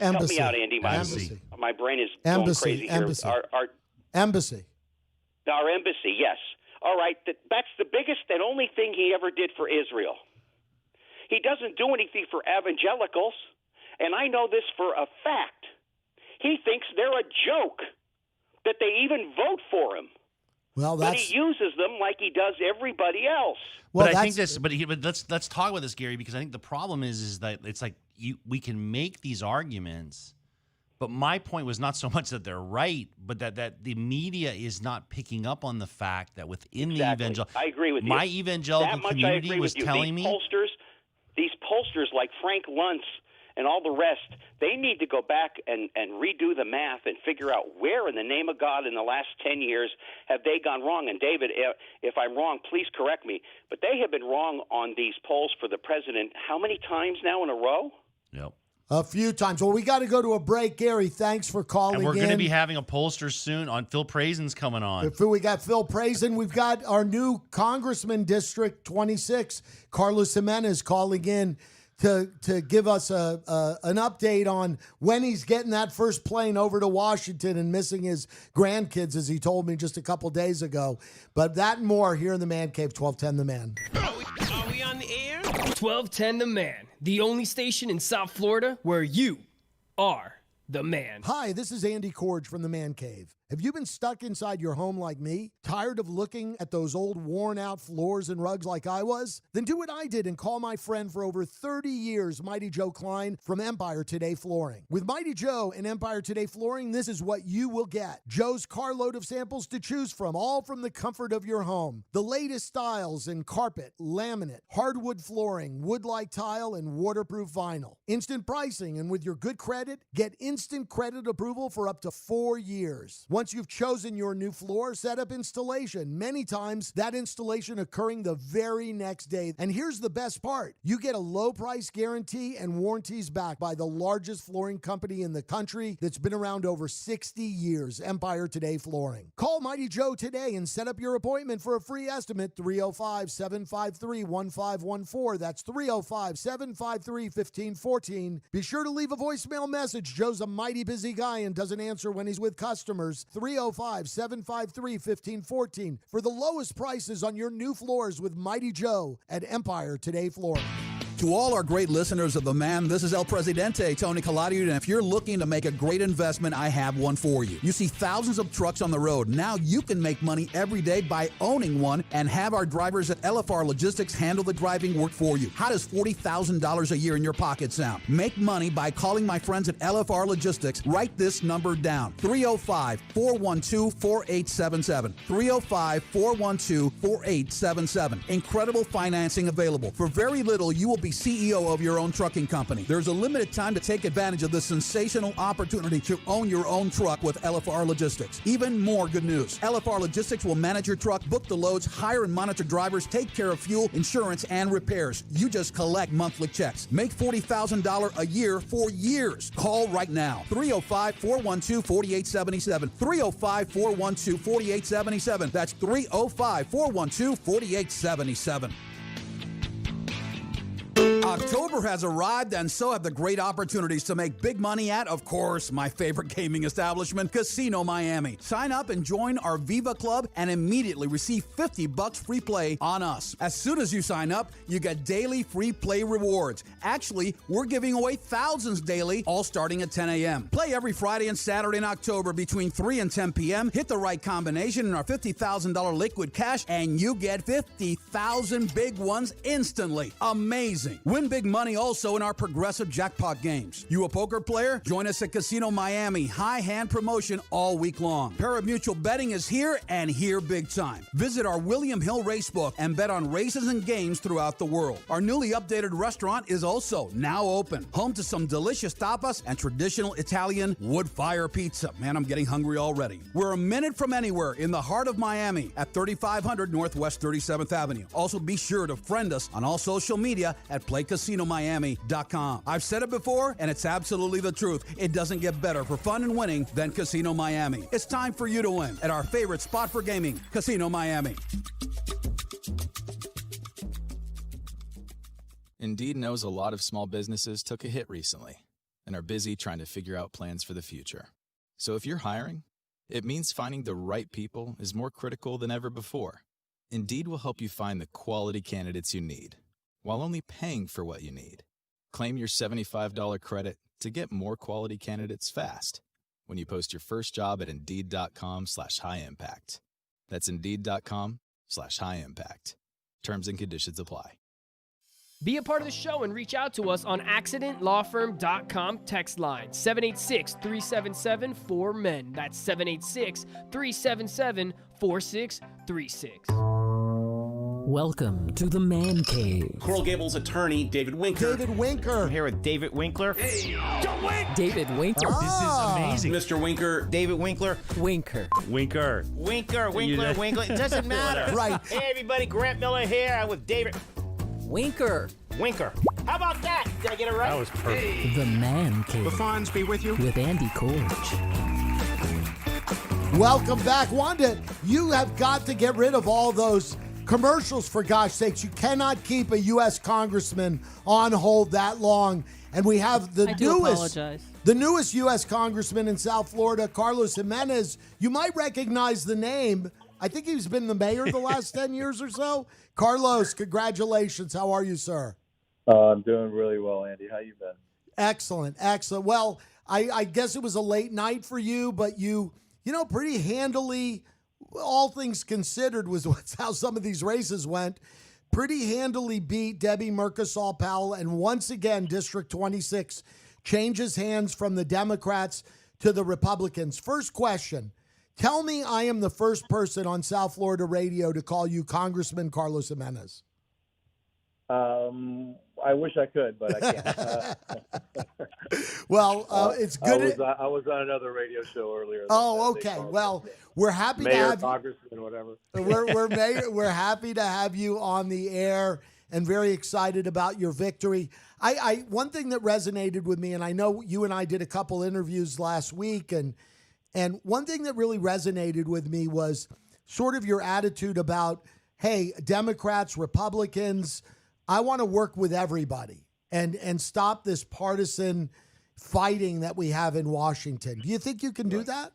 embassy. Help me out, Andy. My brain is going crazy here. Embassy. Our embassy, yes. All right, that's the biggest and only thing he ever did for Israel. He doesn't do anything for evangelicals, and I know this for a fact. He thinks they're a joke that they even vote for him. Well, but he uses them like he does everybody else. Well, but I think this. But let's talk about this, Gary, because I think the problem is that it's like we can make these arguments, but my point was not so much that they're right, but that the media is not picking up on the fact that within the evangelical. I agree with you. My evangelical community was telling me these pollsters like Frank Luntz and all the rest, they need to go back and redo the math and figure out where in the name of God in the last 10 years have they gone wrong. And, David, if I'm wrong, please correct me. But they have been wrong on these polls for the president how many times now in a row? Yep. A few times. Well, we got to go to a break. Gary, thanks for calling in. And we're going to be having a pollster soon on Phil Prazen's coming on. We got Phil Prazen. We've got our new Congressman District 26, Carlos Jimenez, calling in to give us an update on when he's getting that first plane over to Washington and missing his grandkids, as he told me just a couple days ago. But that and more here in the Man Cave, 1210 The Man. Are we on the air? 1210 The Man, the only station in South Florida where you are the man. Hi, this is Andy Corge from the Man Cave. Have you been stuck inside your home like me? Tired of looking at those old worn-out floors and rugs like I was? Then do what I did and call my friend for over 30 years, Mighty Joe Klein from Empire Today Flooring. With Mighty Joe and Empire Today Flooring, this is what you will get. Joe's carload of samples to choose from, all from the comfort of your home. The latest styles in carpet, laminate, hardwood flooring, wood-like tile, and waterproof vinyl. Instant pricing, and with your good credit, get instant credit approval for up to 4 years. Once you've chosen your new floor, set up installation. Many times, that installation occurring the very next day. And here's the best part. You get a low price guarantee and warranties backed by the largest flooring company in the country that's been around over 60 years, Empire Today Flooring. Call Mighty Joe today and set up your appointment for a free estimate, 305-753-1514. That's 305-753-1514. Be sure to leave a voicemail message. Joe's a mighty busy guy and doesn't answer when he's with customers. 305-753-1514 for the lowest prices on your new floors with Mighty Joe at Empire Today Flooring. To all our great listeners of The Man, this is El Presidente, Tony Collado, and if you're looking to make a great investment, I have one for you. You see thousands of trucks on the road. Now you can make money every day by owning one and have our drivers at LFR Logistics handle the driving work for you. How does $40,000 a year in your pocket sound? Make money by calling my friends at LFR Logistics. Write this number down, 305-412-4877, 305-412-4877. Incredible financing available. For very little, you will be CEO of your own trucking company. There's a limited time to take advantage of the sensational opportunity to own your own truck with LFR Logistics. Even more good news. LFR Logistics will manage your truck, book the loads, hire and monitor drivers, take care of fuel, insurance, and repairs. You just collect monthly checks. Make $40,000 a year for years. Call right now. 305-412-4877. 305-412-4877. That's 305-412-4877. October has arrived, and so have the great opportunities to make big money at, of course, my favorite gaming establishment, Casino Miami. Sign up and join our Viva Club and immediately receive $50 free play on us. As soon as you sign up, you get daily free play rewards. Actually, we're giving away thousands daily, all starting at 10 a.m. Play every Friday and Saturday in October between 3 and 10 p.m. Hit the right combination in our $50,000 liquid cash, and you get 50,000 big ones instantly. Amazing. Win big money also in our progressive jackpot games. You a poker player? Join us at Casino Miami. High hand promotion all week long. Parimutuel betting is here and here big time. Visit our William Hill Racebook and bet on races and games throughout the world. Our newly updated restaurant is also now open. Home to some delicious tapas and traditional Italian wood fire pizza. Man, I'm getting hungry already. We're a minute from anywhere in the heart of Miami at 3500 Northwest 37th Avenue. Also be sure to friend us on all social media at PlayCasinoMiami.com. I've said it before, and it's absolutely the truth. It doesn't get better for fun and winning than Casino Miami. It's time for you to win at our favorite spot for gaming, Casino Miami. Indeed knows a lot of small businesses took a hit recently and are busy trying to figure out plans for the future. So if you're hiring, it means finding the right people is more critical than ever before. Indeed will help you find the quality candidates you need, while only paying for what you need. Claim your $75 credit to get more quality candidates fast when you post your first job at Indeed.com/high-impact. That's Indeed.com/high-impact. Terms and conditions apply. Be a part of the show and reach out to us on accidentlawfirm.com text line 786-377-4MEN. That's 786-377-4636. Welcome to the Man Cave. Coral Gables attorney, David Winker. David Winker. I'm here with David Winkler. Hey, don't wink! David Winker. This is amazing. Mr. Winker. David Winkler. Winker. Winkler. Winkler. It doesn't matter. Right. Hey, everybody. Grant Miller here. I'm with David Winker. How about that? Did I get it right? That was perfect. The Man Cave. The Fonz be with you. With Andy Corge. Welcome back. Wanda, you have got to get rid of all those commercials, for gosh sakes. You cannot keep a U.S. congressman on hold that long. And we have the newest U.S. congressman in South Florida, Carlos Gimenez. You might recognize the name. I think he's been the mayor the last 10 years or so. Carlos, congratulations. How are you, sir? I'm doing really well, Andy. How you been? Excellent. Well, I guess it was a late night for you, but you pretty handily, all things considered, was how some of these races went. Pretty handily beat Debbie Murkisall Powell, and once again, District 26 changes hands from the Democrats to the Republicans. First question. Tell me I am the first person on South Florida radio to call you Congressman Carlos Gimenez. I wish I could, but I can't. It's good. I was on another radio show earlier. Okay. Well, we're happy to have Congressman, whatever. We're happy to have you on the air and very excited about your victory. One thing that resonated with me, and I know you and I did a couple interviews last week, and one thing that really resonated with me was sort of your attitude about, hey, Democrats, Republicans, I want to work with everybody and stop this partisan fighting that we have in Washington. Do you think you can do that?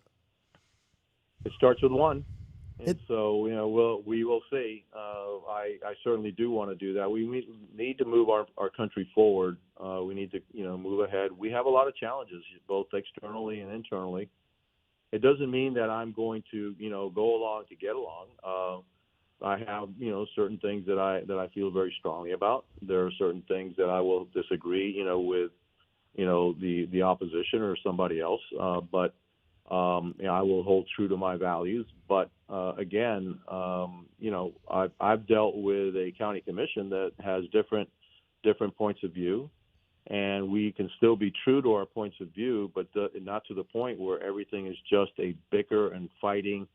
It starts with one. And so, we will see. I certainly do want to do that. We need to move our country forward. We need to, move ahead. We have a lot of challenges, both externally and internally. It doesn't mean that I'm going to, go along to get along. I have, certain things that I feel very strongly about. There are certain things that I will disagree, with, the opposition or somebody else. But I will hold true to my values. But again, I've dealt with a county commission that has different different points of view, and we can still be true to our points of view, but not to the point where everything is just a bicker and fighting,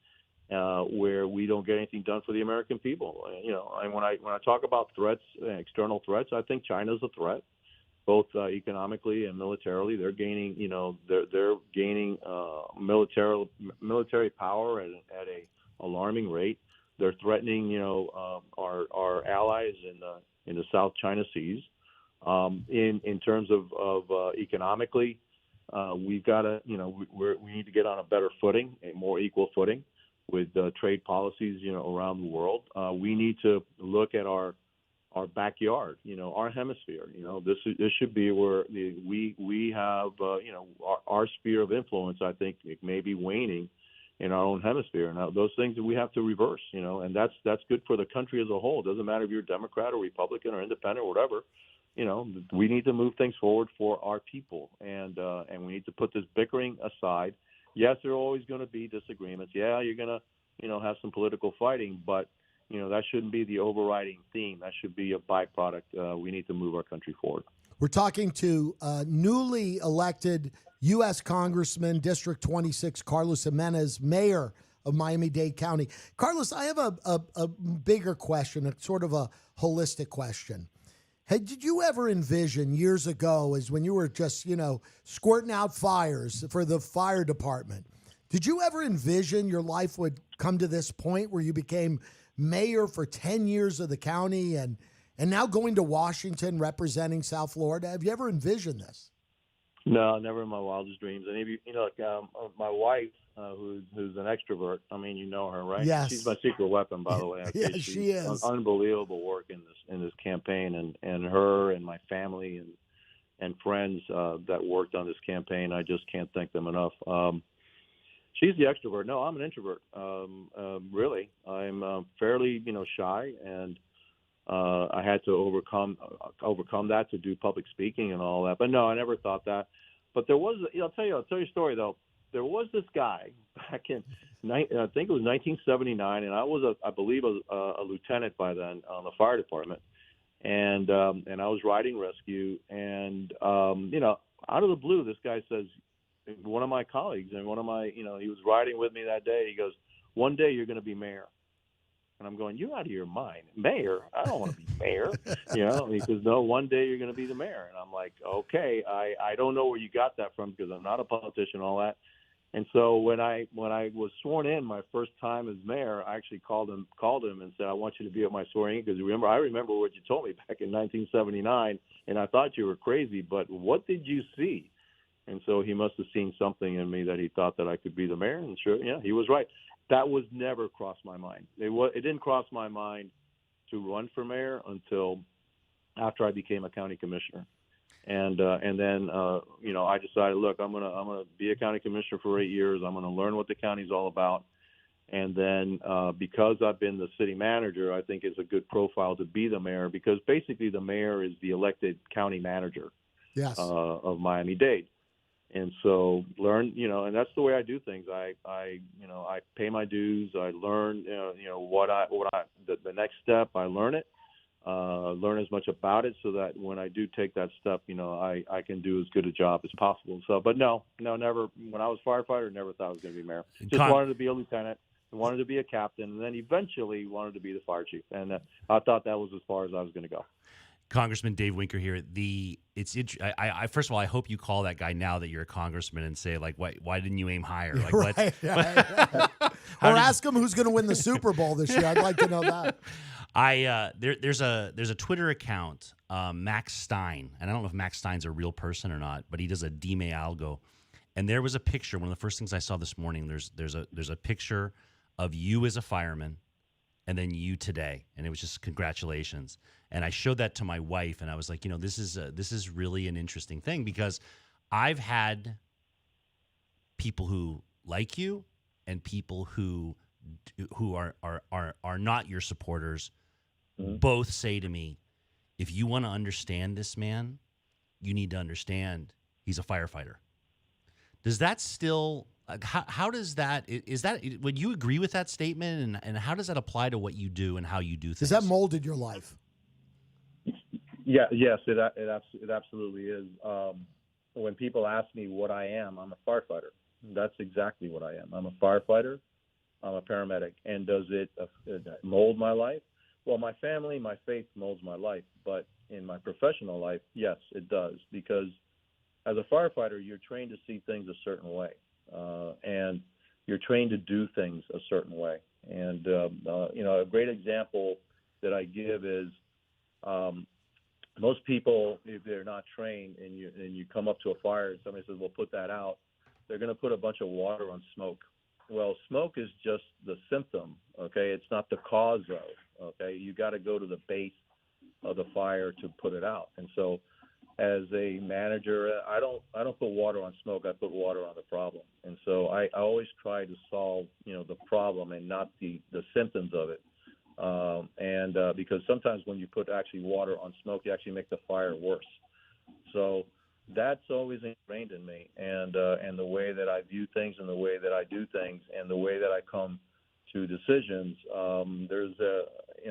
where we don't get anything done for the American people. And when I talk about threats, external threats, I think China's a threat, both economically and militarily. They're gaining, they're gaining military power at a alarming rate. They're threatening, our allies in the South China Seas. In terms of economically, we've got to, we need to get on a better footing, a more equal footing with trade policies, around the world. We need to look at our backyard, our hemisphere. This should be where we have, our sphere of influence. I think it may be waning in our own hemisphere. Now, those things that we have to reverse, and that's good for the country as a whole. It doesn't matter if you're Democrat or Republican or independent or whatever. We need to move things forward for our people, and we need to put this bickering aside. Yes, there are always going to be disagreements. Yeah, you're going to, have some political fighting, but that shouldn't be the overriding theme. That should be a byproduct. We need to move our country forward. We're talking to newly elected U.S. Congressman, District 26, Carlos Gimenez, mayor of Miami-Dade County. Carlos, I have a bigger question, a sort of a holistic question. Hey, did you ever envision years ago, as when you were just, squirting out fires for the fire department, did you ever envision your life would come to this point where you became mayor for 10 years of the county and now going to Washington representing South Florida? Have you ever envisioned this? No, never in my wildest dreams. And if my wife, who's an extrovert, you know her, right? Yes. She's my secret weapon, by the way. Yes, she is. Unbelievable work in this campaign, and her and my family and friends that worked on this campaign. I just can't thank them enough. She's the extrovert. No, I'm an introvert. Really, I'm fairly shy, and I had to overcome that to do public speaking and all that. But no, I never thought that. But there was, I'll tell you a story though. There was this guy back in, I think it was 1979, and I believe a lieutenant by then on the fire department, and I was riding rescue, and out of the blue, this guy says, one of my colleagues and one of my, he was riding with me that day. He goes, "One day you're going to be mayor." And I'm going, "You out of your mind, mayor? I don't want to be mayor." And he says, "No, one day you're going to be the mayor." And I'm like, "Okay, I don't know where you got that from, because I'm not a politician and all that." And so when I was sworn in my first time as mayor, I actually called him and said, "I want you to be at my swearing in, because I remember what you told me back in 1979, and I thought you were crazy, but what did you see?" And so he must have seen something in me that he thought that I could be the mayor. And sure, yeah, he was right. That was never crossed my mind. It didn't cross my mind to run for mayor until after I became a county commissioner. And then I decided, look, I'm gonna be a county commissioner for 8 years. I'm gonna learn what the county's all about. And then because I've been the city manager, I think it's a good profile to be the mayor, because basically the mayor is the elected county manager. Yes. Of Miami-Dade. And so learn, and that's the way I do things. I pay my dues. I learn, the next step. I learn it, learn as much about it, so that when I do take that step, I can do as good a job as possible. So, but no, never. When I was firefighter, never thought I was going to be mayor. Just wanted to be a lieutenant, wanted to be a captain, and then eventually wanted to be the fire chief. And I thought that was as far as I was going to go. Congressman Dave Winker here. I first of all, I hope you call that guy now that you're a congressman and say, like, why didn't you aim higher? Like, right. Or ask him who's going to win the Super Bowl this year. I'd like to know that. There's a Twitter account, Max Stein, and I don't know if Max Stein's a real person or not, but he does a Dime Algo, and there was a picture. One of the first things I saw this morning. There's a picture of you as a fireman, and then you today, and it was just congratulations. And I showed that to my wife, and I was like, this is really an interesting thing, because I've had people who like you and people who are not your supporters both say to me, if you want to understand this man, you need to understand he's a firefighter. Does that still? How does that? Would you agree with that statement? And how does that apply to what you do and how you do things? Has that molded your life? Yes, it absolutely is. When people ask me what I am, I'm a firefighter. That's exactly what I am. I'm a firefighter. I'm a paramedic. And does it mold my life? Well, my family, my faith molds my life. But in my professional life, yes, it does. Because as a firefighter, you're trained to see things a certain way. And you're trained to do things a certain way. And, a great example that I give is most people, if they're not trained and you come up to a fire and somebody says, well, put that out, they're going to put a bunch of water on smoke. Well, smoke is just the symptom, okay? It's not the cause of, okay? You got to go to the base of the fire to put it out. And so as a manager, I don't put water on smoke. I put water on the problem. And so I always try to solve, the problem and not the symptoms of it. Because sometimes when you put actually water on smoke, you actually make the fire worse. So that's always ingrained in me, and the way that I view things, and the way that I do things, and the way that I come to decisions.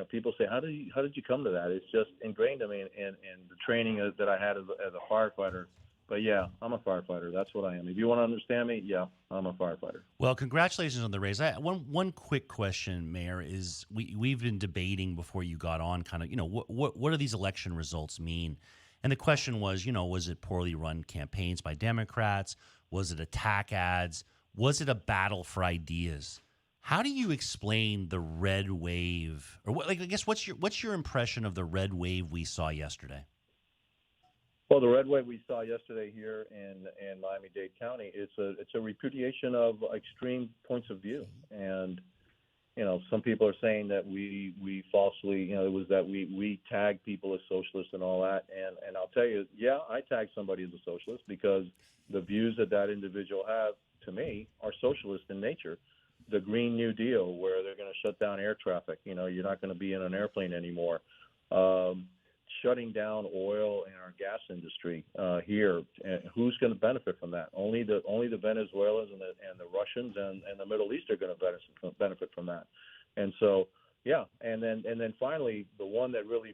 People say, how did you come to that? It's just ingrained in me, and the training that I had as a firefighter. But yeah, I'm a firefighter. That's what I am. If you want to understand me, yeah, I'm a firefighter. Well, congratulations on the raise. One quick question, Mayor, is we've been debating before you got on kind of, what do these election results mean? And the question was, was it poorly run campaigns by Democrats? Was it attack ads? Was it a battle for ideas? How do you explain the red wave? Or I guess what's your impression of the red wave we saw yesterday? Well, the red wave we saw yesterday here in Miami-Dade County, it's a repudiation of extreme points of view. And, some people are saying that we falsely, it was that we tagged people as socialists and all that. And I'll tell you, yeah, I tagged somebody as a socialist because the views that individual have, to me, are socialist in nature. The Green New Deal, where they're going to shut down air traffic. You're not going to be in an airplane anymore. Shutting down oil and our gas industry here. Who's going to benefit from that? Only the Venezuelans and the Russians and the Middle East are going to benefit from that. And so, yeah. And then finally, the one that really,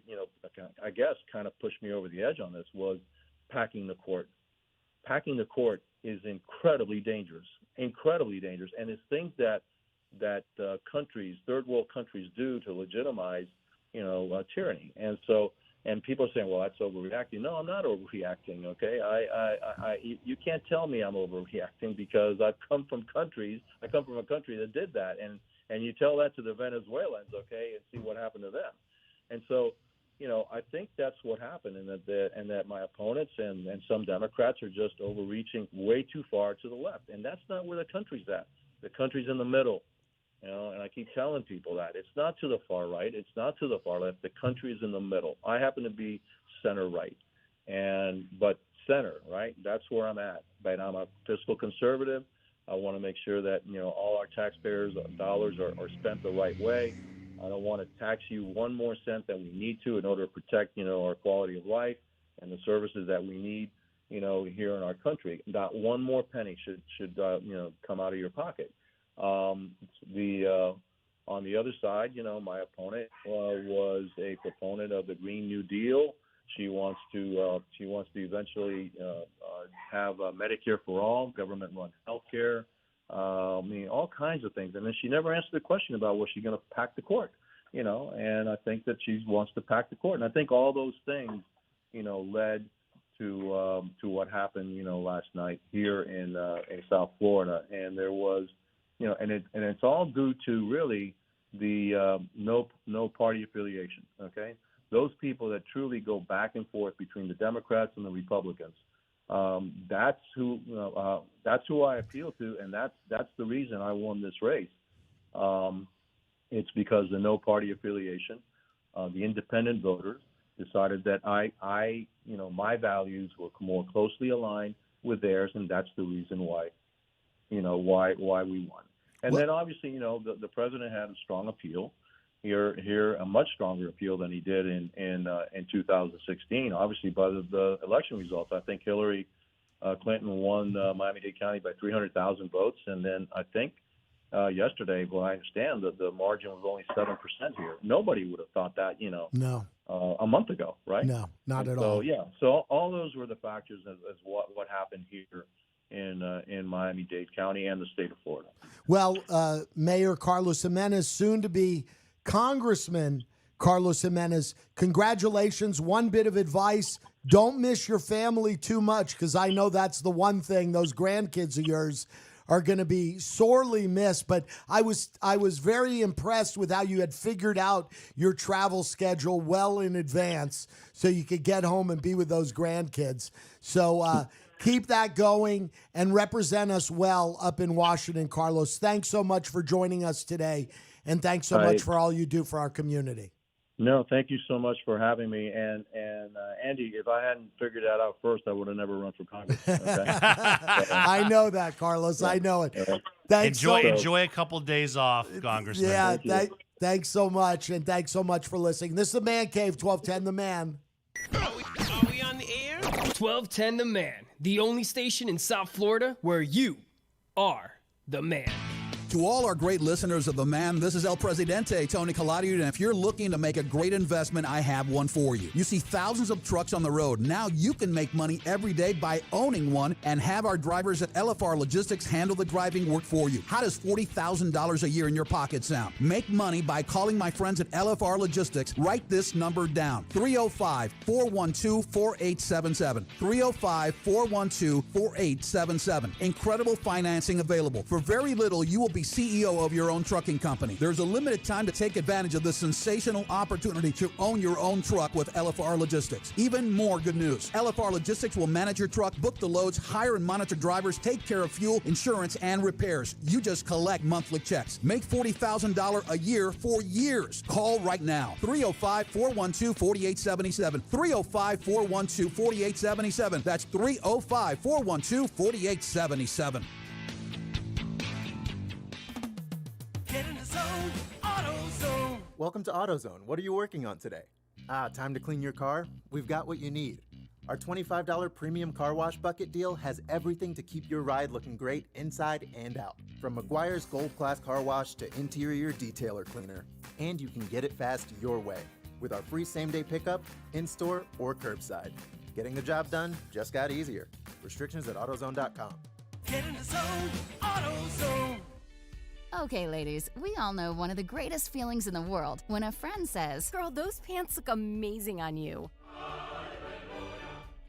I guess kind of pushed me over the edge on this was packing the court. Packing the court is incredibly dangerous, and it's things that countries, third world countries, do to legitimize, tyranny. And so. And people are saying, well, that's overreacting. No, I'm not overreacting, okay? You can't tell me I'm overreacting because I come from a country that did that. And you tell that to the Venezuelans, okay, and see what happened to them. And so, I think that's what happened, and that my opponents and some Democrats are just overreaching way too far to the left. And that's not where the country's at. The country's in the middle. And I keep telling people that. It's not to the far right. It's not to the far left. The country is in the middle. I happen to be center right. But center, right? That's where I'm at. But I'm a fiscal conservative. I want to make sure that, all our taxpayers' dollars are spent the right way. I don't want to tax you one more cent than we need to in order to protect, our quality of life and the services that we need, here in our country. Not one more penny should come out of your pocket. On the other side, my opponent was a proponent of the Green New Deal. She wants to eventually have Medicare for all, government-run health care. All kinds of things. And then she never answered the question about was she going to pack the court, And I think that she wants to pack the court. And I think all those things, led to what happened, last night here in South Florida. And there was. And it's all due to really the no party affiliation. Okay, those people that truly go back and forth between the Democrats and the Republicans. That's who I appeal to, and that's the reason I won this race. It's because the no party affiliation, the independent voters decided that I my values were more closely aligned with theirs, and that's the reason why. Why we won. And then obviously, the president had a strong appeal here, a much stronger appeal than he did in 2016, obviously by the election results. I think Hillary Clinton won Miami-Dade County by 300,000 votes. And then I think yesterday, I understand that the margin was only 7% here. Nobody would have thought that, No. a month ago, right? No, not at so, all. Yeah, so all those were the factors as what happened here in Miami-Dade County and the state of Florida. Well, Mayor Carlos Jimenez, soon to be Congressman Carlos Jimenez, congratulations. One bit of advice: don't miss your family too much, because I know that's the one thing those grandkids of yours are going to be sorely missed. But I was very impressed with how you had figured out your travel schedule well in advance so you could get home and be with those grandkids. So keep that going and represent us well up in Washington, Carlos. Thanks so much for joining us today, and thanks so much for all you do for our community. No, thank you so much for having me. And Andy, if I hadn't figured that out first, I would have never run for Congress. Okay? I know that, Carlos. I know it. Thanks. Enjoy a couple days off, Congressman. Yeah, thanks so much, and thanks so much for listening. This is the Man Cave, 1210 The Man. Are we on the air? 1210 The Man, the only station in South Florida where you are the man. To all our great listeners of The Man, this is El Presidente, Tony Collado, and if you're looking to make a great investment, I have one for you. You see thousands of trucks on the road. Now you can make money every day by owning one and have our drivers at LFR Logistics handle the driving work for you. How does $40,000 a year in your pocket sound? Make money by calling my friends at LFR Logistics. Write this number down, 305-412-4877, 305-412-4877. Incredible financing available. For very little, you will be CEO of your own trucking company. There's a limited time to take advantage of this sensational opportunity to own your own truck with LFR Logistics. Even more good news. LFR Logistics will manage your truck, book the loads, hire and monitor drivers, take care of fuel, insurance, and repairs. You just collect monthly checks. Make $40,000 a year for years. Call right now. 305-412-4877. 305-412-4877. That's 305-412-4877. Welcome to AutoZone. What are you working on today? Time to clean your car? We've got what you need. Our $25 premium car wash bucket deal has everything to keep your ride looking great inside and out. From Meguiar's Gold Class Car Wash to interior detailer cleaner. And you can get it fast your way with our free same-day pickup, in-store, or curbside. Getting the job done just got easier. Restrictions at AutoZone.com. Get in the zone, AutoZone. Okay, ladies, we all know one of the greatest feelings in the world when a friend says, "Girl, those pants look amazing on you."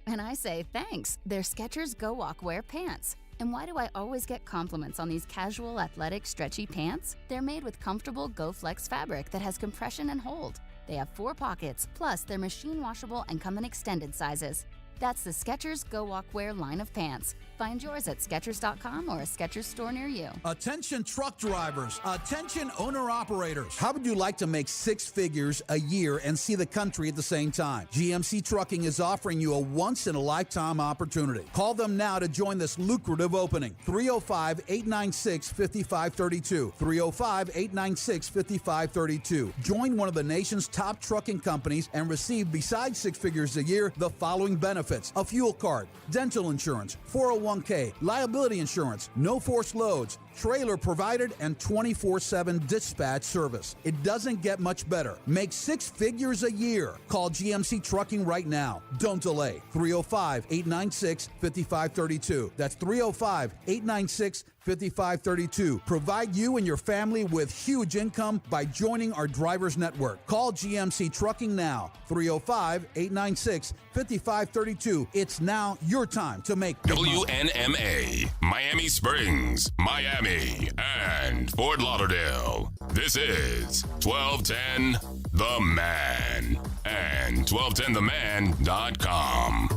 And I say, "Thanks, they're Skechers Go Walk Wear pants." And why do I always get compliments on these casual, athletic, stretchy pants? They're made with comfortable Go Flex fabric that has compression and hold. They have 4 pockets, plus they're machine washable and come in extended sizes. That's the Skechers Go Walk Wear line of pants. Find yours at Skechers.com or a Skechers store near you. Attention truck drivers, attention owner-operators. How would you like to make 6 figures a year and see the country at the same time? GMC Trucking is offering you a once-in-a-lifetime opportunity. Call them now to join this lucrative opening. 305-896-5532. 305-896-5532. Join one of the nation's top trucking companies and receive, besides 6 figures a year, the following benefits: a fuel card, dental insurance, 401k, liability insurance, no forced loads, trailer provided, and 24/7 dispatch service. It doesn't get much better. Make 6 figures a year. Call GMC Trucking right now. Don't delay. 305-896-5532. That's 305-896-5532. Provide you and your family with huge income by joining our drivers network. Call GMC Trucking now. 305-896-5532. It's now your time to make WNMA, Miami Springs, Miami, and Fort Lauderdale. This is 1210 The Man and 1210theman.com.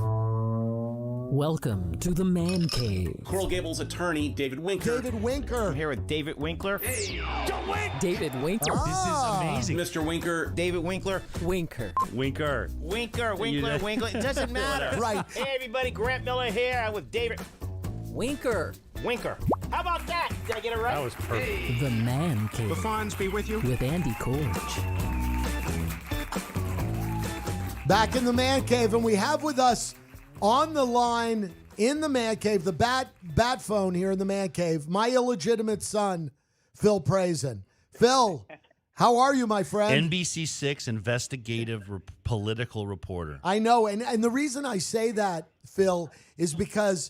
Welcome to the Man Cave. Coral Gables attorney David Winker. David Winker. I'm here with David Winkler. Hey, don't wait. David Winker. This is amazing. Mr. Winker. David Winkler. Winker. Winkler, Winkler. It doesn't matter. Right. Hey, everybody. Grant Miller here. I'm with David Winker. Winker. How about that? Did I get it right? That was perfect. The Man Cave. The Fonz be with you. With Andy Corch. Back in the Man Cave, and we have with us on the line in the Man Cave, the bat phone here in the Man Cave, my illegitimate son, Phil Prazen. Phil, How are you, my friend? NBC6 investigative political reporter. I know, and the reason I say that, Phil, is because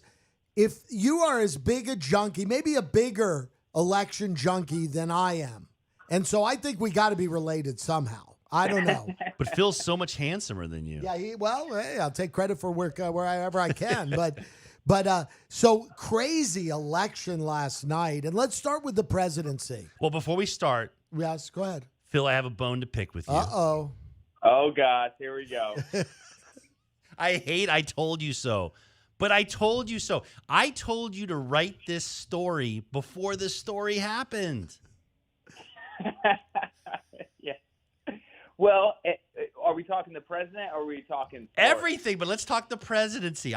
if you are as big a junkie, maybe a bigger election junkie than I am, and so I think we got to be related somehow. I don't know. But Phil's so much handsomer than you. Yeah, hey, I'll take credit for work wherever I can. But so crazy election last night. And let's start with the presidency. Well, before we start. Yes, go ahead. Phil, I have a bone to pick with you. Uh-oh. Oh, God. Here we go. I told you so. But I told you so. I told you to write this story before the story happened. Yeah. Well, are we talking the president or are we talking sports? Everything, but let's talk the presidency.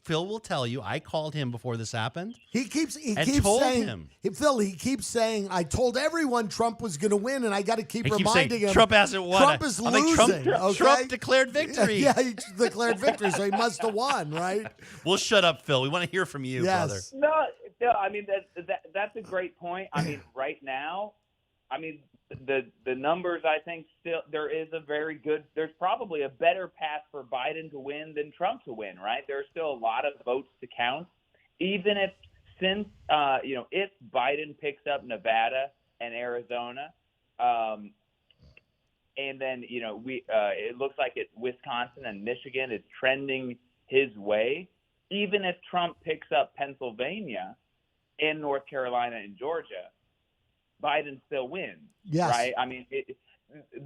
Phil will tell you, I called him before this happened. He keeps told saying, him. Phil, he keeps saying, I told everyone Trump was going to win, and I got to keep reminding him. Trump hasn't won. Trump is losing. Trump declared victory. Yeah, he declared victory, so he must have won, right? Well, shut up, Phil. We want to hear from you, brother. No, I mean, that's a great point. I mean, right now, I mean, the numbers, I think still there is there's probably a better path for Biden to win than Trump to win, right? There's still a lot of votes to count. Even if if Biden picks up Nevada and Arizona, and then, it looks like Wisconsin and Michigan is trending his way. Even if Trump picks up Pennsylvania and North Carolina and Georgia, Biden still wins, right? I mean,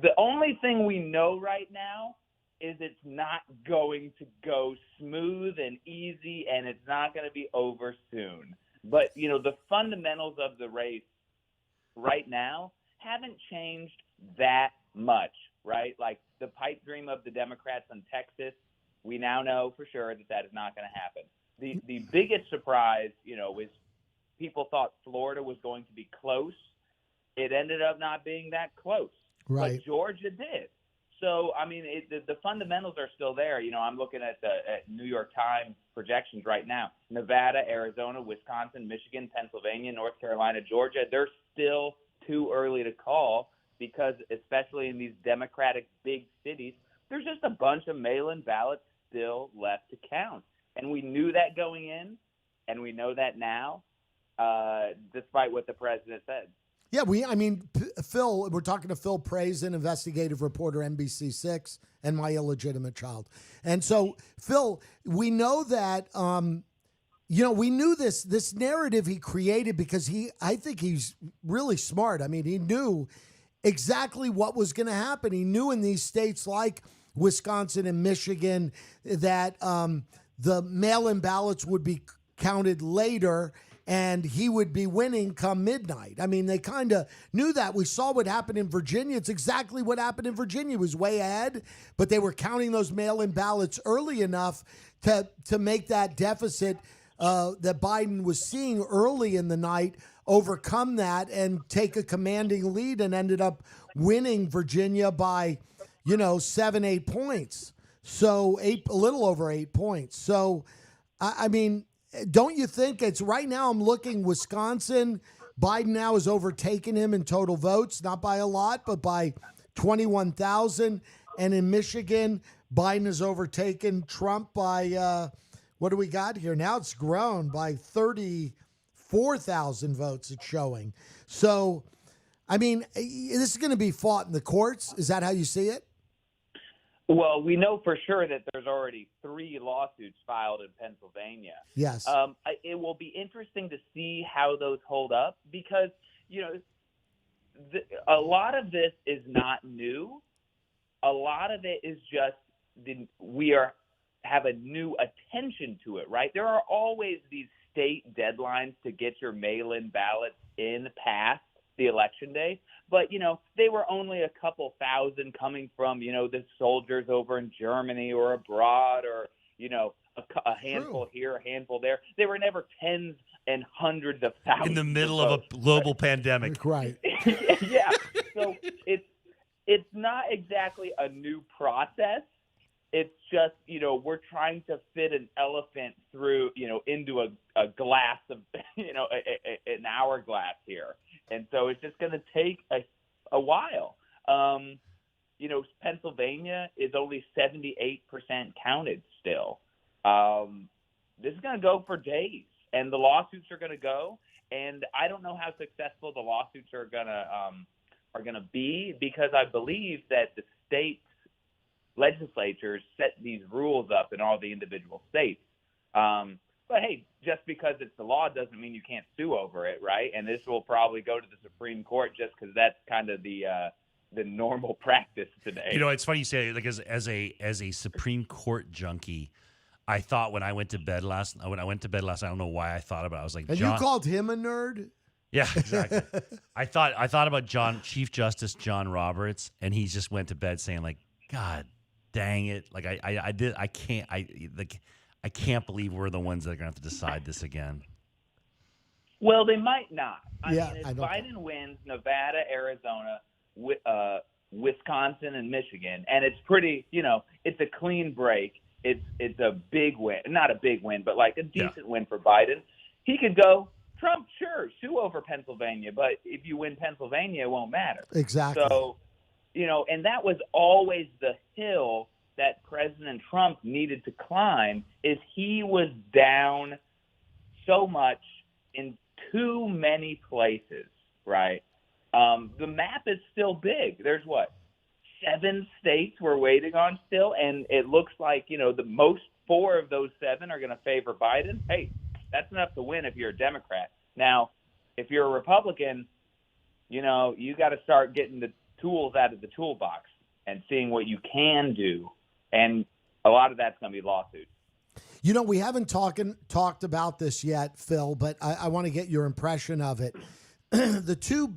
the only thing we know right now is it's not going to go smooth and easy, and it's not going to be over soon. But, the fundamentals of the race right now haven't changed that much, right? Like the pipe dream of the Democrats in Texas, we now know for sure that is not going to happen. The biggest surprise, is people thought Florida was going to be close. It ended up not being that close, right? But Georgia did. So, I mean, the fundamentals are still there. I'm looking at New York Times projections right now. Nevada, Arizona, Wisconsin, Michigan, Pennsylvania, North Carolina, Georgia, they're still too early to call because, especially in these Democratic big cities, there's just a bunch of mail-in ballots still left to count. And we knew that going in, and we know that now, despite what the president said. Yeah, Phil, we're talking to Phil Prazen, investigative reporter, NBC6, and my illegitimate child. And so, Phil, we know that, we knew this narrative he created because I think he's really smart. I mean, he knew exactly what was going to happen. He knew in these states like Wisconsin and Michigan that the mail-in ballots would be counted later and he would be winning come midnight. I mean, they kind of knew that. We saw what happened in Virginia. It's exactly what happened in Virginia. It was way ahead, but they were counting those mail-in ballots early enough to make that deficit that Biden was seeing early in the night overcome that and take a commanding lead, and ended up winning Virginia by, 7-8 points. So a little over 8 points. So, I mean, don't you think it's right now? I'm looking Wisconsin. Biden now has overtaken him in total votes, not by a lot, but by 21,000. And in Michigan, Biden has overtaken Trump by, what do we got here? Now it's grown by 34,000 votes, it's showing. So, I mean, this is going to be fought in the courts. Is that how you see it? Well, we know for sure that there's already 3 lawsuits filed in Pennsylvania. Yes. It will be interesting to see how those hold up because, a lot of this is not new. A lot of it is just have a new attention to it, right? There are always these state deadlines to get your mail-in ballots in past the election day. But, they were only a couple thousand coming from, the soldiers over in Germany or abroad or, a handful here, a handful there. They were never tens and hundreds of thousands. In the middle of a global pandemic. Right. Yeah. So it's not exactly a new process. It's just, we're trying to fit an elephant through, into a glass of, an hourglass here. And so it's just going to take a while. Pennsylvania is only 78% counted still. This is going to go for days, and the lawsuits are going to go. And I don't know how successful the lawsuits are going to be, because I believe that the state legislatures set these rules up in all the individual states. But hey, just because it's the law doesn't mean you can't sue over it, right? And this will probably go to the Supreme Court just because that's kind of the normal practice today. It's funny you say it, like as a Supreme Court junkie. I thought when I went to bed last night, I don't know why I thought about it. I was like, and you called him a nerd? Yeah, exactly. I thought about Chief Justice John Roberts, and he just went to bed saying, like, God dang it. Like I can't believe we're the ones that are gonna have to decide this again. Well, they might not. I mean, if I don't Biden wins Nevada, Arizona, Wisconsin, and Michigan, and it's pretty, it's a clean break. It's a big win, not a big win, but like a decent win for Biden. He could go, Trump, sure, sue over Pennsylvania, but if you win Pennsylvania, it won't matter. Exactly. So, and that was always the hill that President Trump needed to climb, is he was down so much in too many places, right? The map is still big. There's 7 states we're waiting on still, and it looks like, the most 4 of those 7 are going to favor Biden. Hey, that's enough to win if you're a Democrat. Now, if you're a Republican, you got to start getting the tools out of the toolbox and seeing what you can do, and a lot of that's going to be lawsuits. We haven't talked about this yet, Phil, but I want to get your impression of it. The 2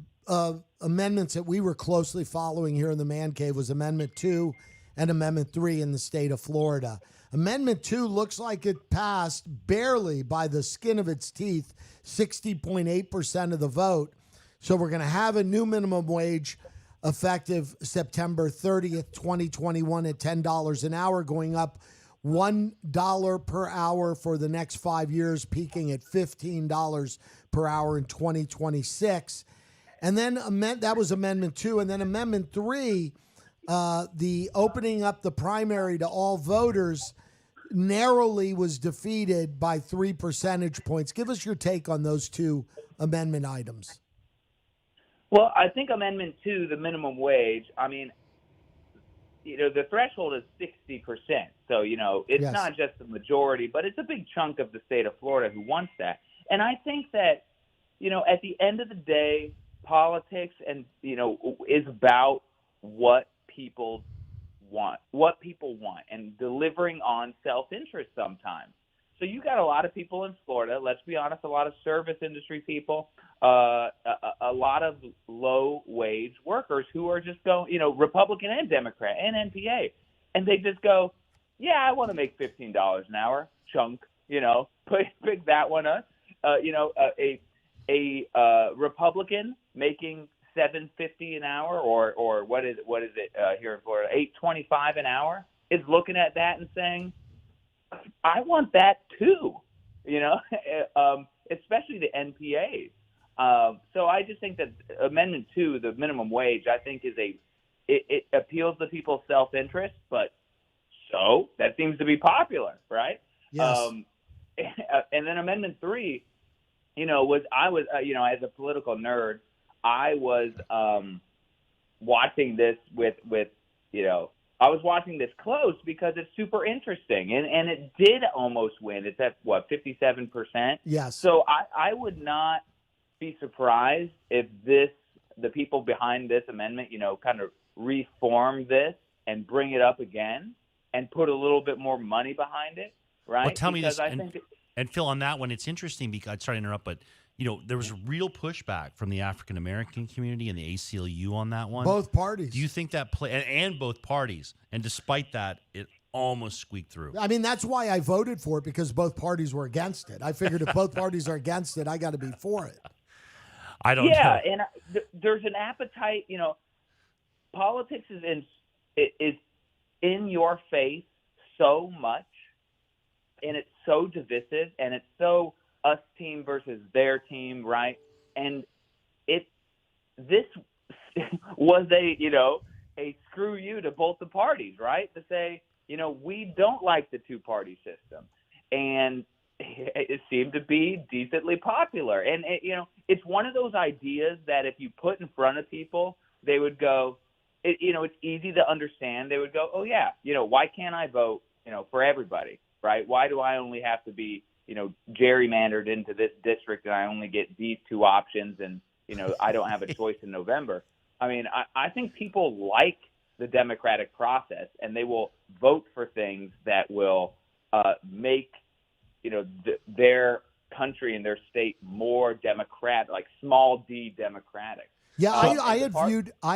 amendments that we were closely following here in the Man Cave was Amendment 2 and Amendment 3 in the state of Florida. Amendment 2 looks like it passed barely by the skin of its teeth, 60.8% of the vote. So we're going to have a new minimum wage effective September 30th, 2021 at $10 an hour, going up $1 per hour for the next 5 years, peaking at $15 per hour in 2026. And then that was Amendment 2. And then Amendment 3, the opening up the primary to all voters, narrowly was defeated by 3 percentage points. Give us your take on those 2 amendment items. Well, I think Amendment 2, the minimum wage, I mean, the threshold is 60%. So, it's not just the majority, but it's a big chunk of the state of Florida who wants that. And I think that, at the end of the day, politics and, is about what people want, and delivering on self-interest sometimes. So you got a lot of people in Florida, let's be honest, a lot of service industry people, a lot of low-wage workers who are just going, Republican and Democrat and NPA, and they just go, yeah, I want to make $15 an hour, chunk, pick that one up. A Republican making $7.50 an hour, or what is it here in Florida, $8.25 an hour, is looking at that and saying, I want that too, especially the NPAs. So I just think that Amendment 2, the minimum wage, I think it appeals to people's self-interest, but so that seems to be popular, right? Yes. And then Amendment 3, as a political nerd, I was watching this I was watching this close because it's super interesting, and it did almost win. It's at 57%. Yes. So I would not be surprised if the people behind this amendment, kind of reform this and bring it up again and put a little bit more money behind it, right? Well, tell me this, and Phil, on that one, it's interesting because I'd sorry to interrupt, but there was real pushback from the African American community and the ACLU on that one. Both parties. Do you think that and both parties, and despite that, it almost squeaked through? I mean, that's why I voted for it, because both parties were against it. I figured if both parties are against it, I got to be for it. I don't know. Yeah, and there's an appetite. Politics is in your face so much, and it's so divisive, and it's so us team versus their team, right? And this was a screw you to both the parties, right? To say, we don't like the two-party system. And it seemed to be decently popular. And, it's one of those ideas that if you put in front of people, they would go, it's easy to understand. They would go, oh, yeah, why can't I vote, for everybody, right? Why do I only have to be, gerrymandered into this district and I only get these two options and, I don't have a choice in November? I mean, I think people like the democratic process, and they will vote for things that will make, their country and their state more democratic, like small d democratic. Yeah, I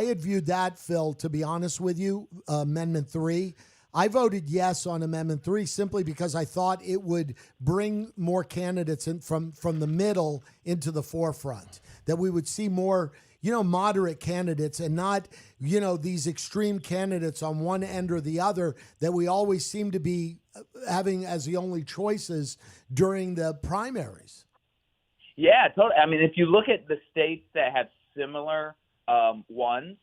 had viewed that, Phil, to be honest with you, Amendment 3. I voted yes on Amendment 3 simply because I thought it would bring more candidates in from the middle into the forefront, that we would see more, moderate candidates and not, these extreme candidates on one end or the other that we always seem to be having as the only choices during the primaries. Yeah, totally. I mean, if you look at the states that have similar ones,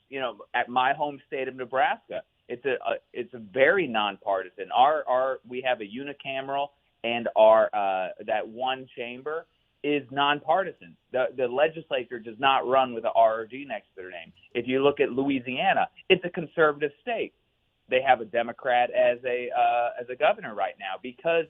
at my home state of Nebraska, it's a very nonpartisan. We have a unicameral, and our that one chamber is nonpartisan. The legislature does not run with an R or G next to their name. If you look at Louisiana, it's a conservative state. They have a Democrat as a governor right now because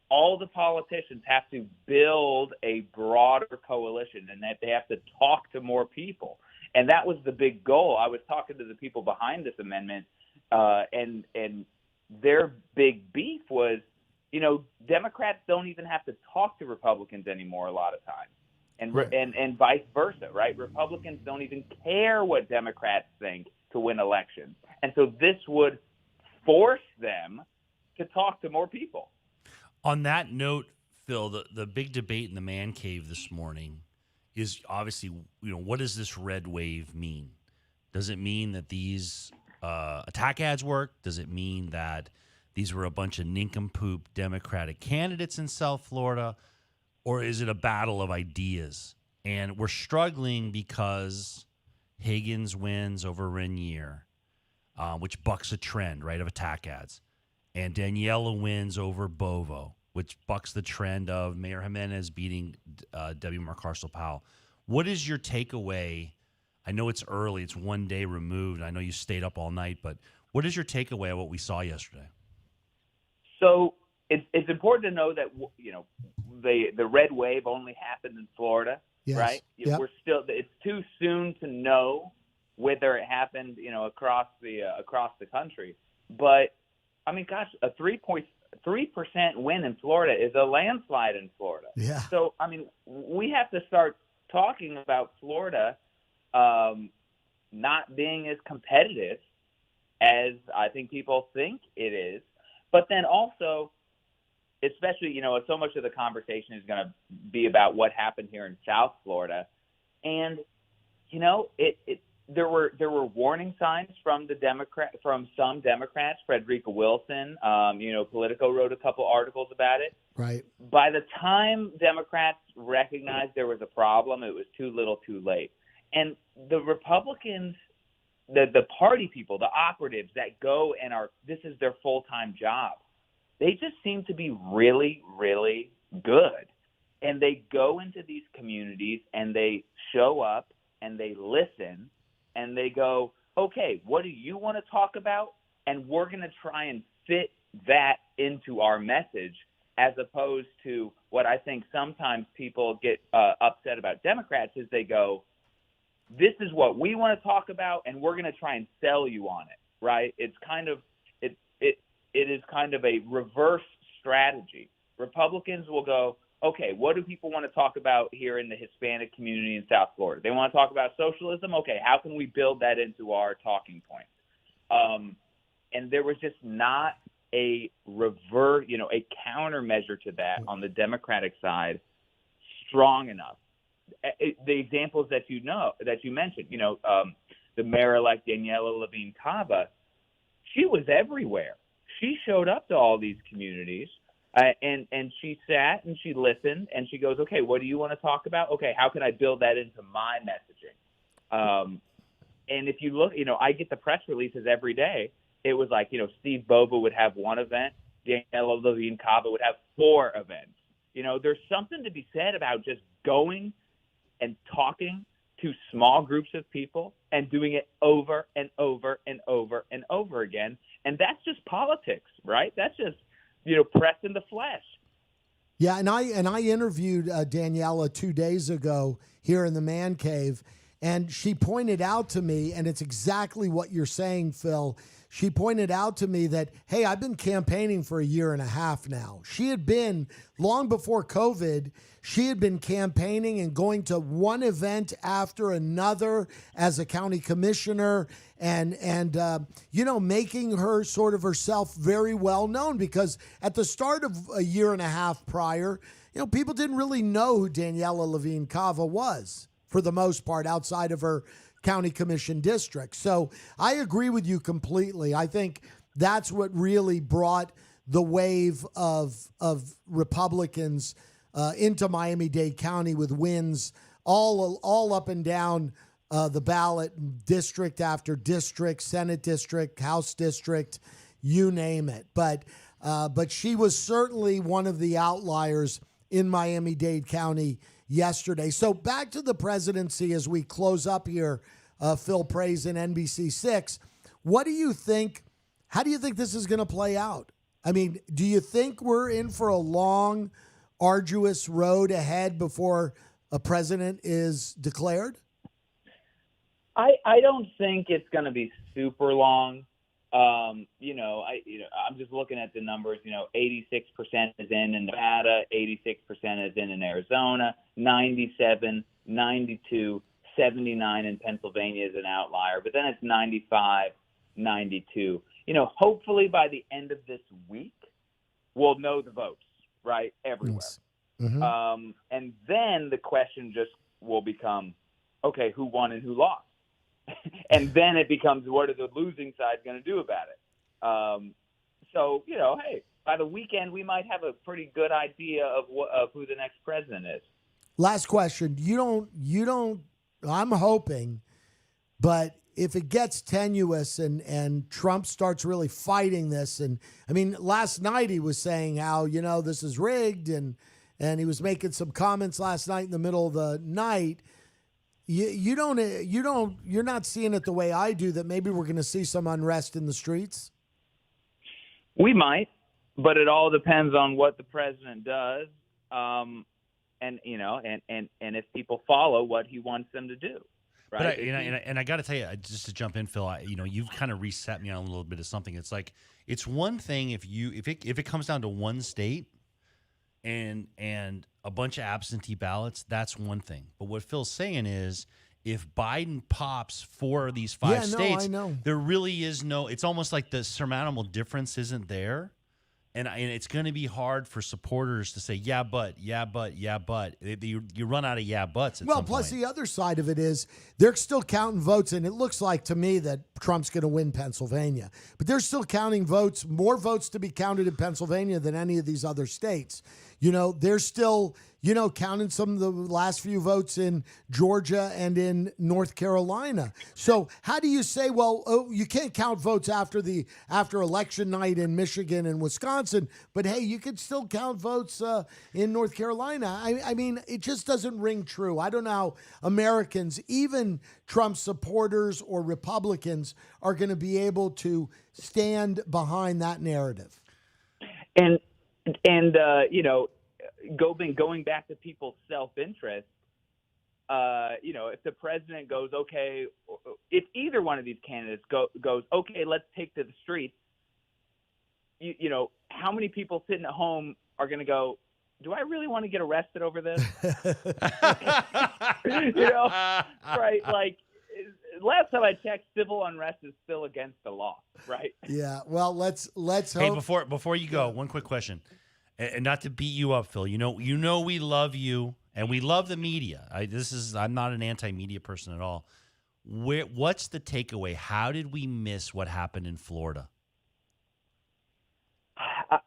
all the politicians have to build a broader coalition and that they have to talk to more people. And that was the big goal. I was talking to the people behind this amendment, and their big beef was, Democrats don't even have to talk to Republicans anymore a lot of times, and vice versa, right? Republicans don't even care what Democrats think to win elections. And so this would force them to talk to more people. On that note, Phil, the big debate in the man cave this morning is obviously, what does this red wave mean? Does it mean that these attack ads work? Does it mean that these were a bunch of nincompoop Democratic candidates in South Florida? Or is it a battle of ideas? And we're struggling because Higgins wins over Renier, which bucks a trend, right, of attack ads. And Daniela wins over Bovo, which bucks the trend of Mayor Jimenez beating Debbie Marcarcel-Powell. What is your takeaway? I know it's early. It's one day removed. I know you stayed up all night, but what is your takeaway of what we saw yesterday? So it's important to know that, the red wave only happened in Florida, yes. right? Yep. It's too soon to know whether it happened, across the country. But I mean, gosh, a 3% win in Florida is a landslide in Florida. Yeah. So, I mean, we have to start talking about Florida not being as competitive as I think people think it is. But then also, especially, so much of the conversation is going to be about what happened here in South Florida. And, there were warning signs from some Democrats. Frederica Wilson, Politico wrote a couple articles about it. Right. By the time Democrats recognized there was a problem, it was too little, too late. And the Republicans, the party people, the operatives that go and this is their full-time job, they just seem to be really, really good. And they go into these communities and they show up and they listen. And they go, okay, what do you want to talk about? And we're going to try and fit that into our message, as opposed to what I think sometimes people get upset about Democrats is they go, this is what we want to talk about, and we're going to try and sell you on it, right? It's kind of it is kind of a reverse strategy. Republicans will go, okay, what do people want to talk about here in the Hispanic community in South Florida? They want to talk about socialism? Okay, how can we build that into our talking points? And there was just not a a countermeasure to that on the Democratic side strong enough. The examples that you mentioned, the mayor-elect Daniela Levine Cava, she was everywhere. She showed up to all these communities. And she sat and she listened and she goes, okay, what do you want to talk about? Okay, how can I build that into my messaging? And if you look, I get the press releases every day. It was like, Steve Bova would have one event. Daniela Levine Cava would have 4 events. There's something to be said about just going and talking to small groups of people and doing it over and over and over and over again. And that's just politics, right? That's just, press in the flesh. Yeah, and I interviewed Daniela 2 days ago here in the Man Cave, and she pointed out to me, and it's exactly what you're saying, Phil. She pointed out to me that, hey, I've been campaigning for a year and a half now. She had been, long before COVID, she had been campaigning and going to one event after another as a county commissioner and making her sort of herself very well known, because at the start of a year and a half prior, people didn't really know who Daniela Levine Cava was for the most part outside of her county commission district. So I agree with you completely. I think that's what really brought the wave of Republicans into Miami-Dade County, with wins all up and down the ballot, district after district, Senate district, House district, you name it. But she was certainly one of the outliers in Miami-Dade County yesterday. So back to the presidency as we close up here, Phil Praise in NBC6. What do you think? How do you think this is going to play out? I mean, do you think we're in for a long, arduous road ahead before a president is declared? I don't think it's going to be super long. I'm just looking at the numbers. 86% is in Nevada, 86% is in Arizona, 97, 92, 79 in Pennsylvania is an outlier, but then it's 95, 92. Hopefully by the end of this week, we'll know the votes, right, everywhere. Yes. Mm-hmm. And then the question just will become, okay, who won and who lost? And then it becomes, what are the losing side going to do about it? Hey, by the weekend, we might have a pretty good idea of who the next president is. Last question. You don't, I'm hoping, but if it gets tenuous and Trump starts really fighting this, and I mean, last night he was saying how, this is rigged, and he was making some comments last night in the middle of the night. You're not seeing it the way I do, that maybe we're going to see some unrest in the streets? We might, but it all depends on what the president does, and if people follow what he wants them to do. Right. But I got to tell you, just to jump in, Phil, you've kind of reset me on a little bit of something. It's like, it's one thing if it comes down to one state and a bunch of absentee ballots, that's one thing. But what Phil's saying is, if Biden pops 4 of these 5 states, I know. There really is no. It's almost like the surmountable difference isn't there. And it's going to be hard for supporters to say, yeah, but. You run out of yeah, buts at some plus point. The other side of it is they're still counting votes, and it looks like to me that Trump's going to win Pennsylvania. But they're still counting votes, more votes to be counted in Pennsylvania than any of these other states. They're still, counting some of the last few votes in Georgia and in North Carolina. So how do you say, you can't count votes after election night in Michigan and Wisconsin, but hey, you can still count votes in North Carolina? I mean, it just doesn't ring true. I don't know how Americans, even Trump supporters or Republicans, are going to be able to stand behind that narrative. And going back to people's self-interest, if the president goes, okay, if either one of these candidates goes, okay, let's take to the streets, how many people sitting at home are going to go, do I really want to get arrested over this? Right? Like, last time I checked, civil unrest is still against the law, right? Yeah. Well, let's hope. Hey, before you go, one quick question, and not to beat you up, Phil. We love you and we love the media. I'm not an anti-media person at all. What's the takeaway? How did we miss what happened in Florida? I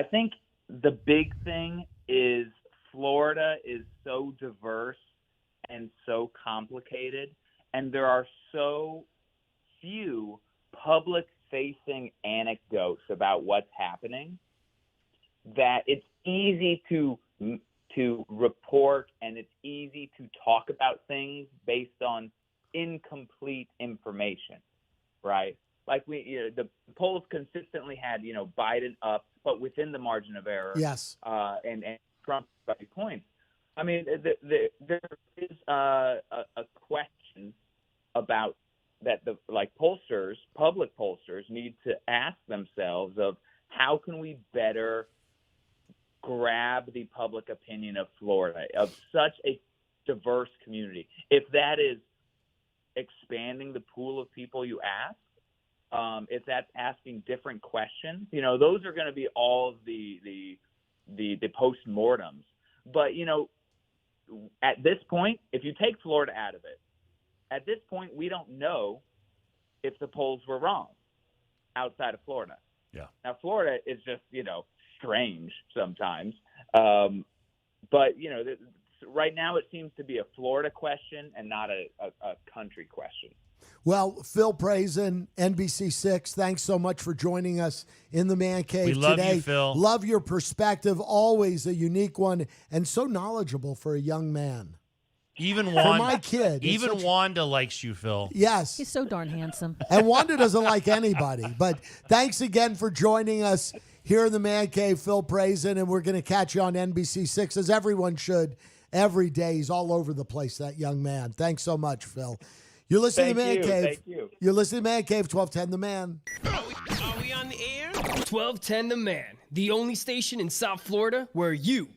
think the big thing is Florida is so diverse and so complicated, and there are so few public-facing anecdotes about what's happening that it's easy to report and it's easy to talk about things based on incomplete information, right? Like the polls consistently had, Biden up, but within the margin of error. Yes. And Trump by points. I mean, there is a question about that pollsters, public pollsters, need to ask themselves of how can we better grab the public opinion of Florida, of such a diverse community. If that is expanding the pool of people you ask, if that's asking different questions, those are going to be all the postmortems. But, at this point, if you take Florida out of it, at this point, we don't know if the polls were wrong outside of Florida. Yeah. Now, Florida is just, strange sometimes. But, right now it seems to be a Florida question and not a country question. Well, Phil Prazan, NBC6, thanks so much for joining us in the Man Cave We love today. you, Phil. Love your perspective, always a unique one, and so knowledgeable for a young man. Even Wanda, for my kid. Even Wanda likes you, Phil. Yes. He's so darn handsome. And Wanda doesn't like anybody. But thanks again for joining us here in the Man Cave, Phil Prazan, and we're going to catch you on NBC6, as everyone should, every day. He's all over the place, that young man. Thanks so much, Phil. You're listening to Man Cave. Thank you. You're listening to Man Cave, 1210 The Man. Are we on the air? 1210 The Man, the only station in South Florida where you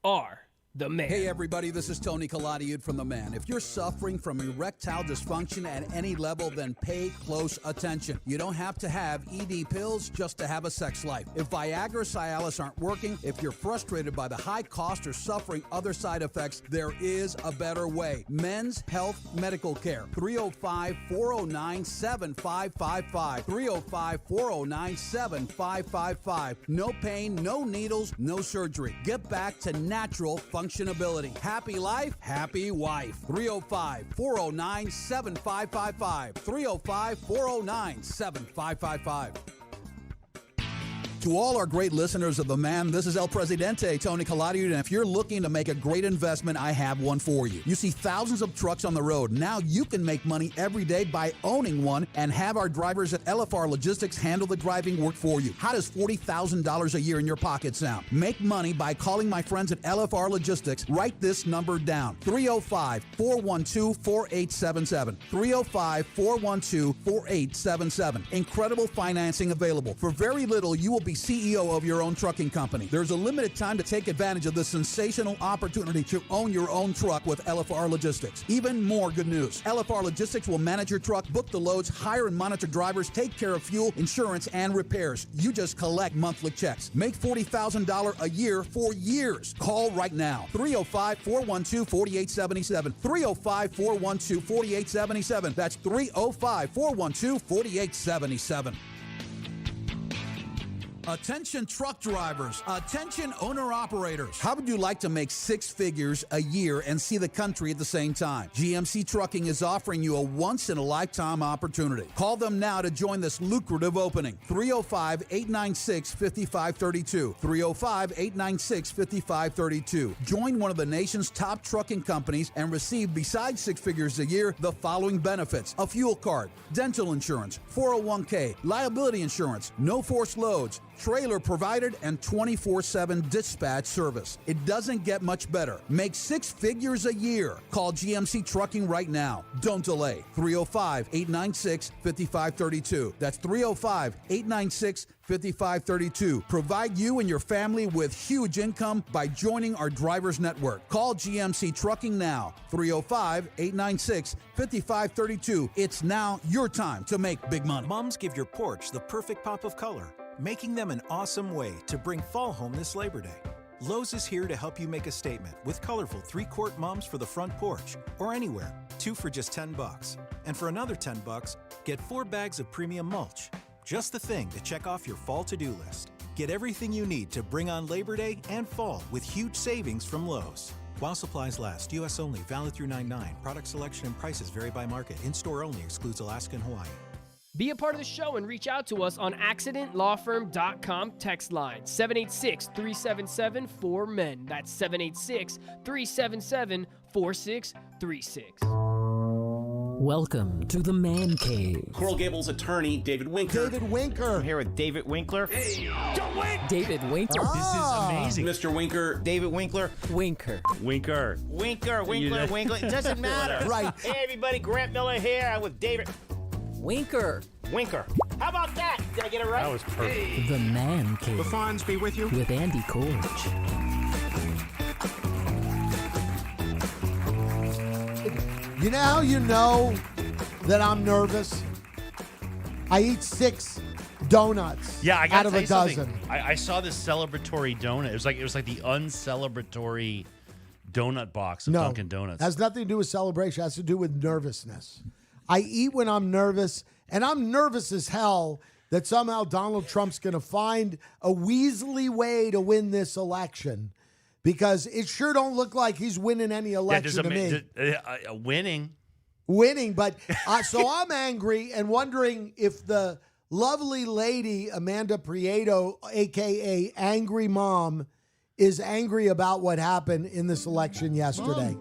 are the man. Hey everybody, this is Tony Kaladiud from The Man. If you're suffering from erectile dysfunction at any level, then pay close attention. You don't have to have ED pills just to have a sex life. If Viagra or Cialis aren't working, if you're frustrated by the high cost or suffering other side effects, there is a better way. Men's Health Medical Care. 305-409-7555. 305-409-7555. No pain, no needles, no surgery. Get back to natural functionality. Happy life, happy wife. 305-409-7555. 305-409-7555. To all our great listeners of The Man, this is El Presidente, Tony Kaladiud, and if you're looking to make a great investment, I have one for you. You see thousands of trucks on the road. Now you can make money every day by owning one and have our drivers at LFR Logistics handle the driving work for you. How does $40,000 a year in your pocket sound? Make money by calling my friends at LFR Logistics. Write this number down, 305-412-4877. 305-412-4877. Incredible financing available. For very little, you will be CEO of your own trucking company. There's a limited time to take advantage of this sensational opportunity to own your own truck with LFR Logistics. Even more good news. LFR Logistics will manage your truck, book the loads, hire and monitor drivers, take care of fuel, insurance, and repairs. You just collect monthly checks. Make $40,000 a year for years. Call right now. 305-412-4877. 305-412-4877. That's 305-412-4877. Attention truck drivers, attention owner-operators. How would you like to make six figures a year and see the country at the same time? GMC Trucking is offering you a once-in-a-lifetime opportunity. Call them now to join this lucrative opening. 305-896-5532. 305-896-5532. Join one of the nation's top trucking companies and receive, besides 6 figures a year, the following benefits: a fuel card, dental insurance, 401k, liability insurance, no forced loads, trailer provided, and 24/7 dispatch service. It doesn't get much better. Make 6 figures a year. Call GMC Trucking right now. Don't delay. 305-896-5532. That's 305-896-5532. Provide you and your family with huge income by joining our drivers network. Call GMC Trucking now. 305-896-5532. It's now your time to make big money. Moms give your porch the perfect pop of color, making them an awesome way to bring fall home this Labor Day. Lowe's is here to help you make a statement with colorful 3-quart mums for the front porch or anywhere, 2 for just $10. And for another $10, get 4 bags of premium mulch. Just the thing to check off your fall to-do list. Get everything you need to bring on Labor Day and fall with huge savings from Lowe's. While supplies last, U.S. only, valid through 9/9. Product selection and prices vary by market. In-store only, excludes Alaska and Hawaii. Be a part of the show and reach out to us on accidentlawfirm.com text line 786-377-4MEN. That's 786-377-4636. Welcome to the Man Cave. Coral Gables attorney David Winker. David Winker. I'm here with David Winkler. Hey, don't wait. David Winker. This is amazing. Mr. Winker. David Winkler. Winker. Winker. Winkler. It doesn't matter. Right. Hey, everybody. Grant Miller here. I'm with David Winker. Winker. How about that? Did I get it right? That was perfect. The Man Cave. The Fonz be with you. With Andy Corge. You know how you know that I'm nervous? I eat 6 donuts Yeah, I got out of a dozen. I saw this celebratory donut. It was like the uncelebratory donut box of Dunkin' Donuts. Has nothing to do with celebration. It has to do with nervousness. I eat when I'm nervous, and I'm nervous as hell that somehow Donald Trump's going to find a Weasley way to win this election, because it sure don't look like he's winning any election to me. Winning, but so I'm angry and wondering if the lovely lady Amanda Prieto, a.k.a. Angry Mom, is angry about what happened in this election yesterday.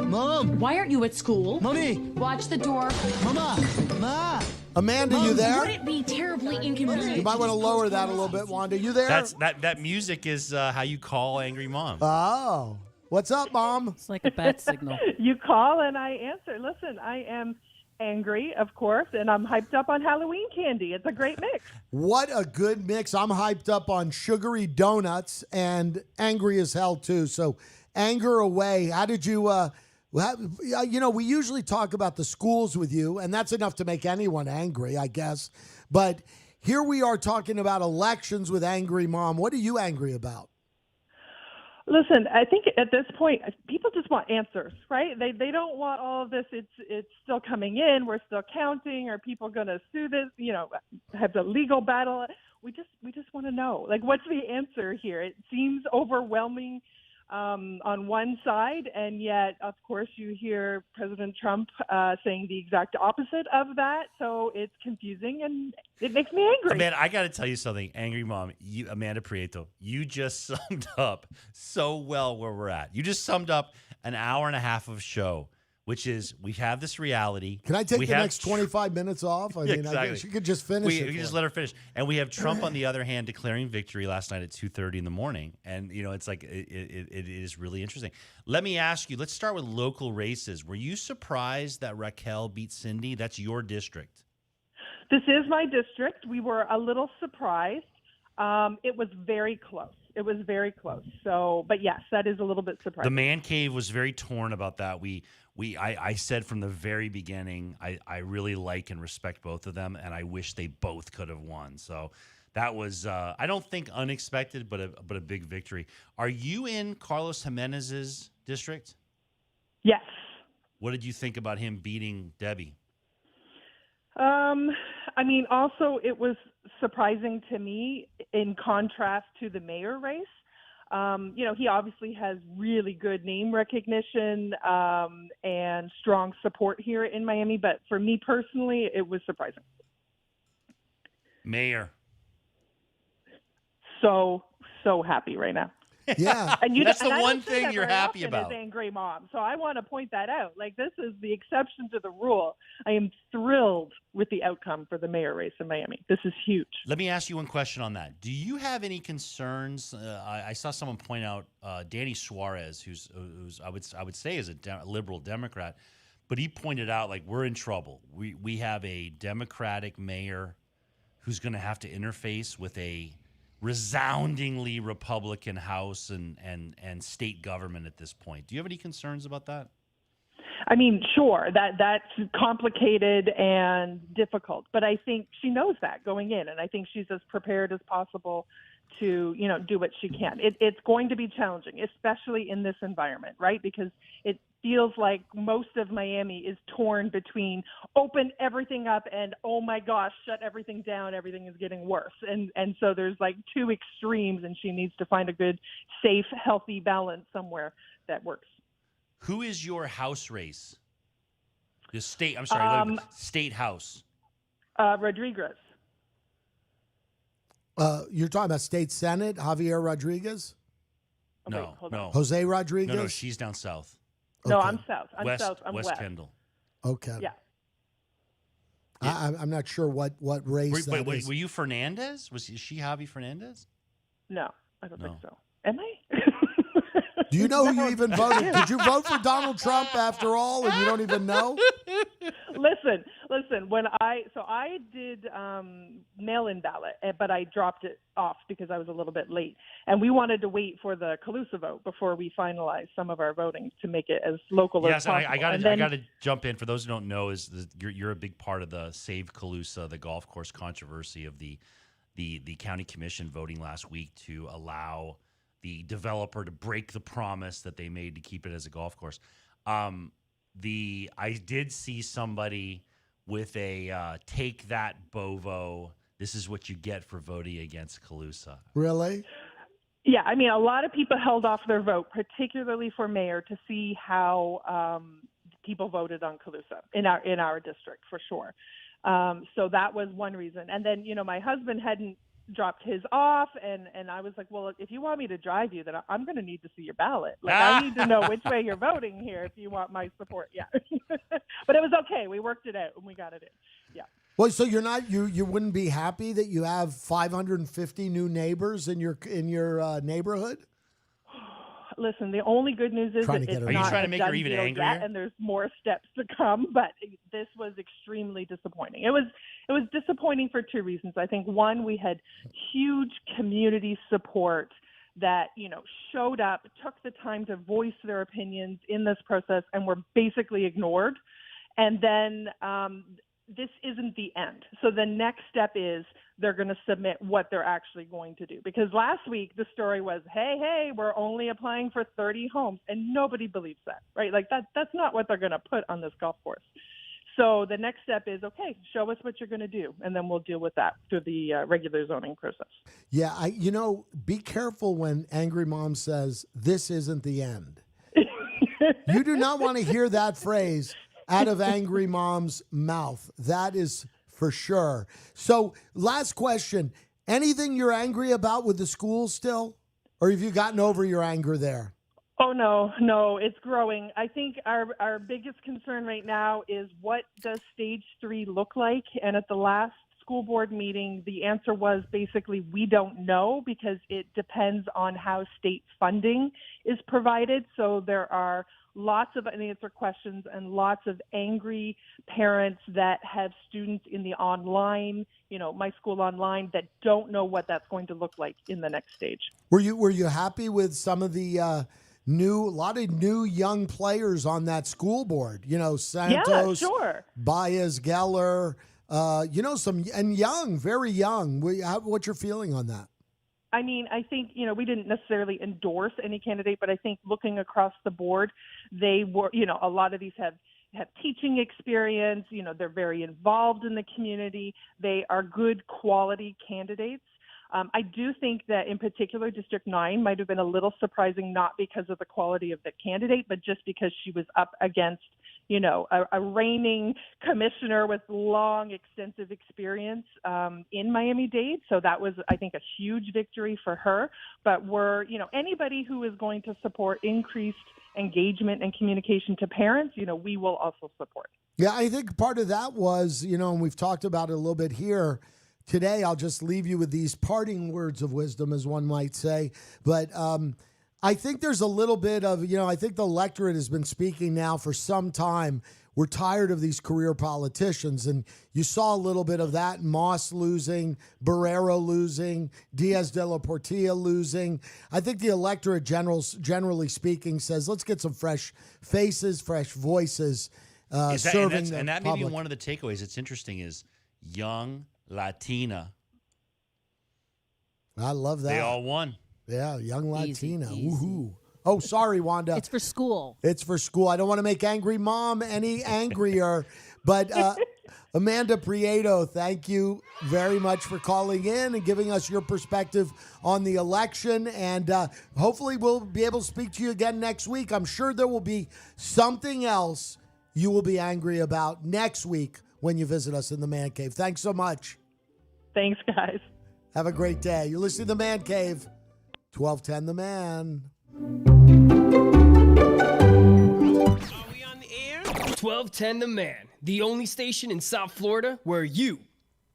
Mom! Why aren't you at school? Mommy! Watch the door. Mama! Ma! Amanda, you there? Would it be terribly inconvenient? You might want to lower that a little bit, Wanda. You there? That music is how you call Angry Mom. Oh. What's up, Mom? It's like a bat signal. You call and I answer. Listen, I am angry, of course, and I'm hyped up on Halloween candy. It's a great mix. What a good mix. I'm hyped up on sugary donuts and angry as hell, too. So anger away. How did you, we usually talk about the schools with you, and that's enough to make anyone angry, I guess. But here we are talking about elections with Angry Mom. What are you angry about? Listen, I think at this point, people just want answers, right? They don't want all of this. It's still coming in. We're still counting. Are people going to sue this? Have the legal battle? We just want to know, what's the answer here? It seems overwhelming on one side, and yet, of course, you hear President Trump saying the exact opposite of that. So it's confusing, and it makes me angry. Man, I got to tell you something, Angry Mom, Amanda Prieto, you just summed up so well where we're at. You just summed up an hour and a half of show, which is we have this reality. Can I take the next 25 minutes off? I mean, exactly. I guess you could just finish it. We can just let her finish. And we have Trump, on the other hand, declaring victory last night at 2:30 in the morning. And, it's like it is really interesting. Let me ask you, let's start with local races. Were you surprised that Raquel beat Cindy? That's your district. This is my district. We were a little surprised. It was very close. So, but yes, that is a little bit surprising. The Man Cave was very torn about that. I said from the very beginning, I really like and respect both of them, and I wish they both could have won. So that was, I don't think unexpected, but a big victory. Are you in Carlos Jimenez's district? Yes. What did you think about him beating Debbie? Also, it was surprising to me in contrast to the mayor race. He obviously has really good name recognition and strong support here in Miami. But for me personally, it was surprising. Mayor. So happy right now. Yeah. That's the one thing you're happy about. As Angry Mom. So I want to point that out. This is the exception to the rule. I am thrilled with the outcome for the mayor race in Miami. This is huge. Let me ask you one question on that. Do you have any concerns? I saw someone point out Danny Suarez, who's I would say is a liberal Democrat, but he pointed out we're in trouble. We have a Democratic mayor who's going to have to interface with a resoundingly Republican House and state government at this point. Do you have any concerns about that? Sure, that's complicated and difficult, but I think she knows that going in, and I think she's as prepared as possible to, do what she can. It's going to be challenging, especially in this environment, right? Because it feels like most of Miami is torn between open everything up and, oh my gosh, shut everything down, everything is getting worse. And so there's like two extremes, and she needs to find a good, safe, healthy balance somewhere that works. Who is your house race? The state house. Rodriguez. You're talking about state senate, Javier Rodriguez? No. Jose Rodriguez? No, she's down south. No, Okay. I'm south. I'm west. Kendall. Okay. Yeah. I'm not sure what race that is. Were you Fernandez? Is she Javi Fernandez? No, I don't think so. Am I? Do you know who you even voted? Did you vote for Donald Trump after all, and you don't even know? Listen. When I did mail-in ballot, but I dropped it off because I was a little bit late, and we wanted to wait for the Calusa vote before we finalized some of our voting to make it as local as possible. Yes, I got to jump in. For those who don't know, you're a big part of the Save Calusa, the golf course controversy of the county commission voting last week to allow the developer to break the promise that they made to keep it as a golf course. I did see somebody with a take that Bovo. This is what you get for voting against Calusa. Really? Yeah, I mean, a lot of people held off their vote, particularly for mayor, to see how people voted on Calusa in our district, for sure. So that was one reason. And then, my husband hadn't dropped his off, and I was like, well, if you want me to drive you, then I'm going to need to see your ballot. Like, I need to know which way you're voting here if you want my support. Yeah. But it was okay. We worked it out and we got it in. Yeah. Well, so you're not you wouldn't be happy that you have 550 new neighbors in your neighborhood? Listen, the only good news is that it's Are you not trying to a make done her even deal angrier? yet, and there's more steps to come. But this was extremely disappointing. It was disappointing for two reasons. I think one, we had huge community support that showed up, took the time to voice their opinions in this process, and were basically ignored. And then this isn't the end. So the next step is they're going to submit what they're actually going to do. Because last week the story was, hey, we're only applying for 30 homes, and nobody believes that, right? Like that's not what they're going to put on this golf course. So the next step is, okay, show us what you're going to do, and then we'll deal with that through the regular zoning process. Yeah, be careful when Angry Mom says, this isn't the end. You do not want to hear that phrase out of Angry Mom's mouth. That is for sure. So last question, anything you're angry about with the school still? Or have you gotten over your anger there? Oh, no, it's growing. I think our biggest concern right now is, what does stage 3 look like? And at the last school board meeting, the answer was basically, we don't know, because it depends on how state funding is provided. So there are lots of unanswered questions and lots of angry parents that have students in the online, My School Online, that don't know what that's going to look like in the next stage. Were you happy with some of the a lot of new young players on that school board? Santos, yeah, sure. Baez, Geller, some, and young, very young. What's your feeling on that? I mean, I think, we didn't necessarily endorse any candidate, but I think looking across the board, they were, a lot of these have teaching experience, they're very involved in the community. They are good quality candidates. I do think that in particular, District 9 might have been a little surprising, not because of the quality of the candidate, but just because she was up against, a reigning commissioner with long, extensive experience in Miami-Dade. So that was, I think, a huge victory for her. But anybody who is going to support increased engagement and communication to parents, we will also support. Yeah, I think part of that was, and we've talked about it a little bit here today. I'll just leave you with these parting words of wisdom, as one might say. But I think there's a little bit of, I think the electorate has been speaking now for some time. We're tired of these career politicians. And you saw a little bit of that. Moss losing, Barrero losing, Diaz de la Portilla losing. I think the electorate, generally speaking, says, let's get some fresh faces, fresh voices serving the and that public. may be one of the takeaways. It's interesting is young Latina I love that. They all won. Yeah, young Latina. Easy. Woohoo. Oh, sorry, Wanda. It's for school. It's for school. I don't want to make Angry Mom any angrier. But Amanda Prieto, thank you very much for calling in and giving us your perspective on the election. And hopefully we'll be able to speak to you again next week. I'm sure there will be something else you will be angry about next week when you visit us in the Man Cave. Thanks so much. Thanks, guys. Have a great day. You're listening to the Man Cave. 1210 The Man. 1210 The Man, the only station in South Florida where you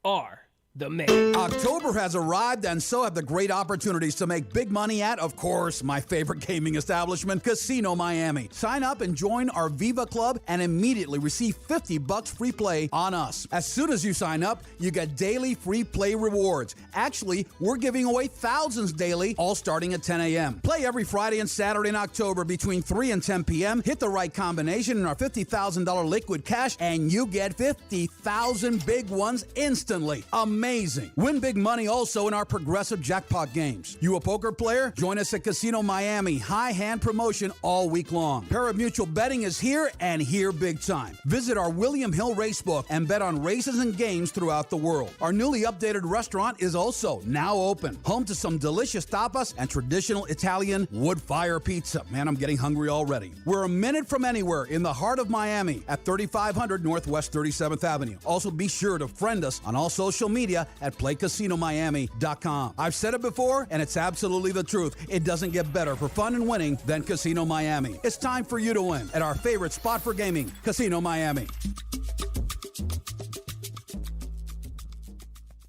are the man. October has arrived, and so have the great opportunities to make big money at, of course, my favorite gaming establishment, Casino Miami. Sign up and join our Viva Club and immediately receive $50 free play on us. As soon as you sign up, you get daily free play rewards. Actually, we're giving away thousands daily, all starting at 10 a.m. Play every Friday and Saturday in October between 3 and 10 p.m. Hit the right combination in our $50,000 liquid cash, and you get 50,000 big ones instantly. Amazing. Win big money also in our progressive jackpot games. You a poker player? Join us at Casino Miami. High hand promotion all week long. Parimutuel betting is here and here big time. Visit our William Hill Racebook and bet on races and games throughout the world. Our newly updated restaurant is also now open. Home to some delicious tapas and traditional Italian wood fire pizza. Man, I'm getting hungry already. We're a minute from anywhere in the heart of Miami at 3500 Northwest 37th Avenue. Also be sure to friend us on all social media at playcasinomiami.com. I've said it before, and it's absolutely the truth. It doesn't get better for fun and winning than Casino Miami. It's time for you to win at our favorite spot for gaming, Casino Miami.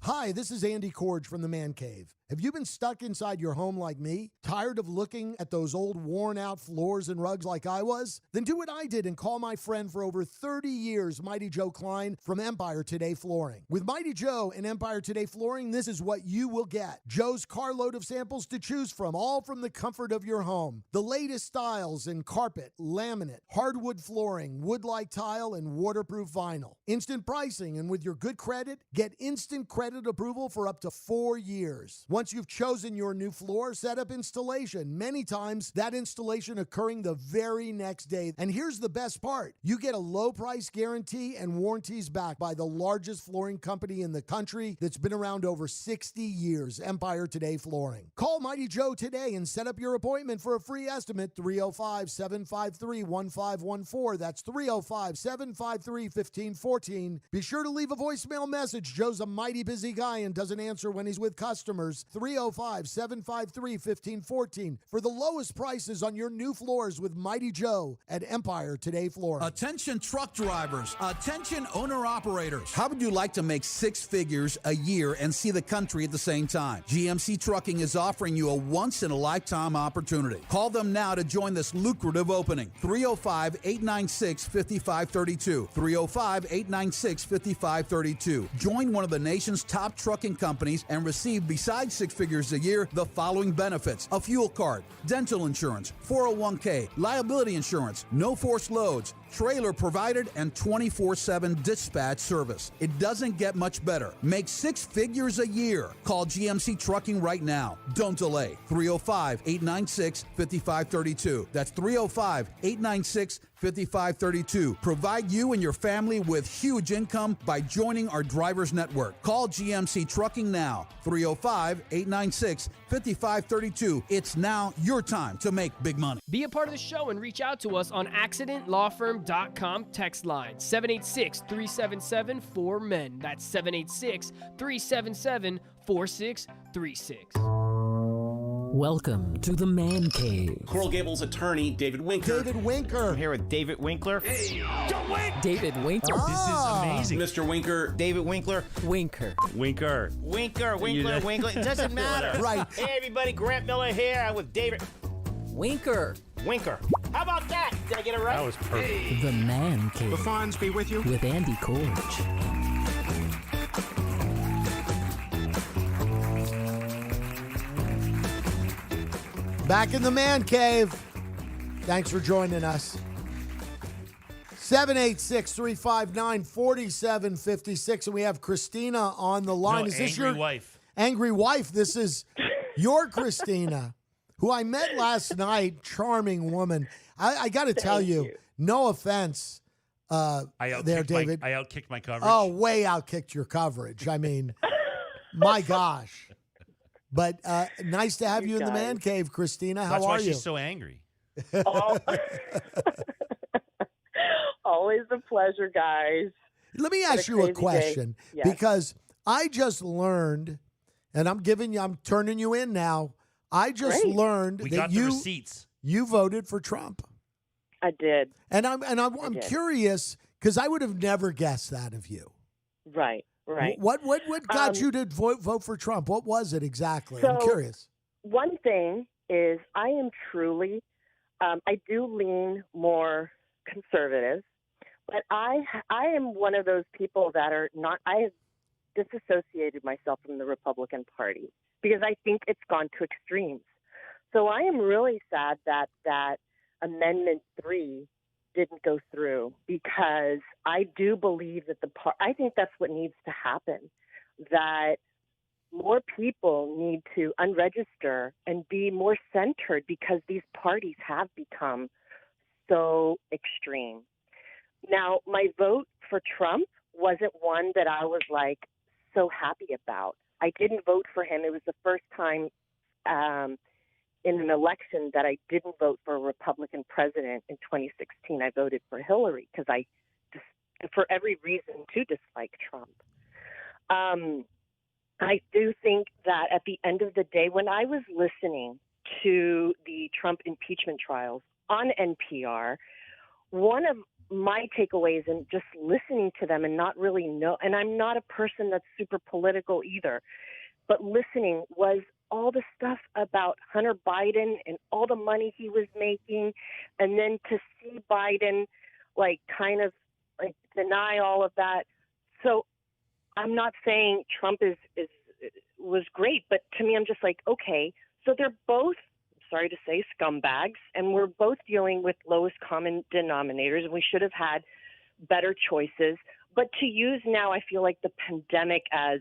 Hi, this is Andy Corge from the Man Cave. Have you been stuck inside your home like me? Tired of looking at those old worn-out floors and rugs like I was? Then do what I did and call my friend for over 30 years, Mighty Joe Klein from Empire Today Flooring. With Mighty Joe and Empire Today Flooring, this is what you will get. Joe's carload of samples to choose from, all from the comfort of your home. The latest styles in carpet, laminate, hardwood flooring, wood-like tile, and waterproof vinyl. Instant pricing, and with your good credit, get instant credit approval for up to 4 years. Once you've chosen your new floor, set up installation. Many times, that installation occurring the very next day. And here's the best part. You get a low price guarantee and warranties backed by the largest flooring company in the country that's been around over 60 years, Empire Today Flooring. Call Mighty Joe today and set up your appointment for a free estimate, 305-753-1514. That's 305-753-1514. Be sure to leave a voicemail message. Joe's a mighty busy guy and doesn't answer when he's with customers. 305-753-1514 for the lowest prices on your new floors with Mighty Joe at Empire Today Flooring. Attention truck drivers, attention owner-operators. How would you like to make six figures a year and see the country at the same time? GMC Trucking is offering you a once-in-a-lifetime opportunity. Call them now to join this lucrative opening. 305-896-5532. 305-896-5532. Join one of the nation's top trucking companies and receive, besides six figures a year, the following benefits: a fuel card, dental insurance, 401k, liability insurance, no forced loads, trailer provided, and 24/7 dispatch service. It doesn't get much better. Make six figures a year. Call GMC Trucking right now. Don't delay. 305-896-5532. That's 305-896-5532. Provide you and your family with huge income by joining our drivers network. Call GMC Trucking now. 305-896-5532. It's now your time to make big money. Be a part of the show and reach out to us on accidentlawfirm.com text line 786-377-4MEN. That's 786-377-4636. Welcome to the Man Cave. Coral Gables attorney David Winker. David Winker. I'm here with David Winkler. Hey, don't wait. David Winker. This is amazing. Mr. Winker. David Winkler. Winker. Winkler, Winkler. It doesn't matter. Right. Hey, everybody. Grant Miller here. I'm with David Winker. Winker. How about that? Did I get it right? That was perfect. The Man Cave. The Fonz be with you. With Andy Corge. Back in the Man Cave. Thanks for joining us. 786-359-4756. And we have Christina on the line. No, is this angry your wife? Angry wife. This is You're Christina, who I met last night. Charming woman. I got to tell you, no offense there, David. I outkicked my coverage. Oh, way outkicked your coverage. I mean, my gosh. But nice to have you in the man cave, Christina. How That's are why you? she's so angry. Always a pleasure, guys. Let me ask you a question Yes. because I just learned, and I'm turning you in now. I just learned We that got the receipts. You voted for Trump. I did. And I'm curious because I would have never guessed that of you. Right. What got you to vote for Trump? What was it exactly? I'm curious. One thing is I am truly, I do lean more conservative, but I am one of those people that are not, I have disassociated myself from the Republican Party because I think it's gone to extremes. So I am really sad that Amendment 3 didn't go through because I do believe that I think that's what needs to happen, that more people need to unregister and be more centered because these parties have become so extreme. Now, my vote for Trump wasn't one that I was like so happy about. I didn't vote for him. It was the first time in an election that I didn't vote for a Republican president in 2016. I voted for Hillary because for every reason to dislike Trump. I do think that at the end of the day, when I was listening to the Trump impeachment trials on NPR, one of my takeaways in just listening to them and not really know, and I'm not a person that's super political either, but listening was all the stuff about Hunter Biden and all the money he was making, and then to see Biden kind of deny all of that. So I'm not saying Trump was great, but to me, I'm just like, okay, so they're both, sorry to say, scumbags, and we're both dealing with lowest common denominators, and we should have had better choices. But to use now, I feel like the pandemic as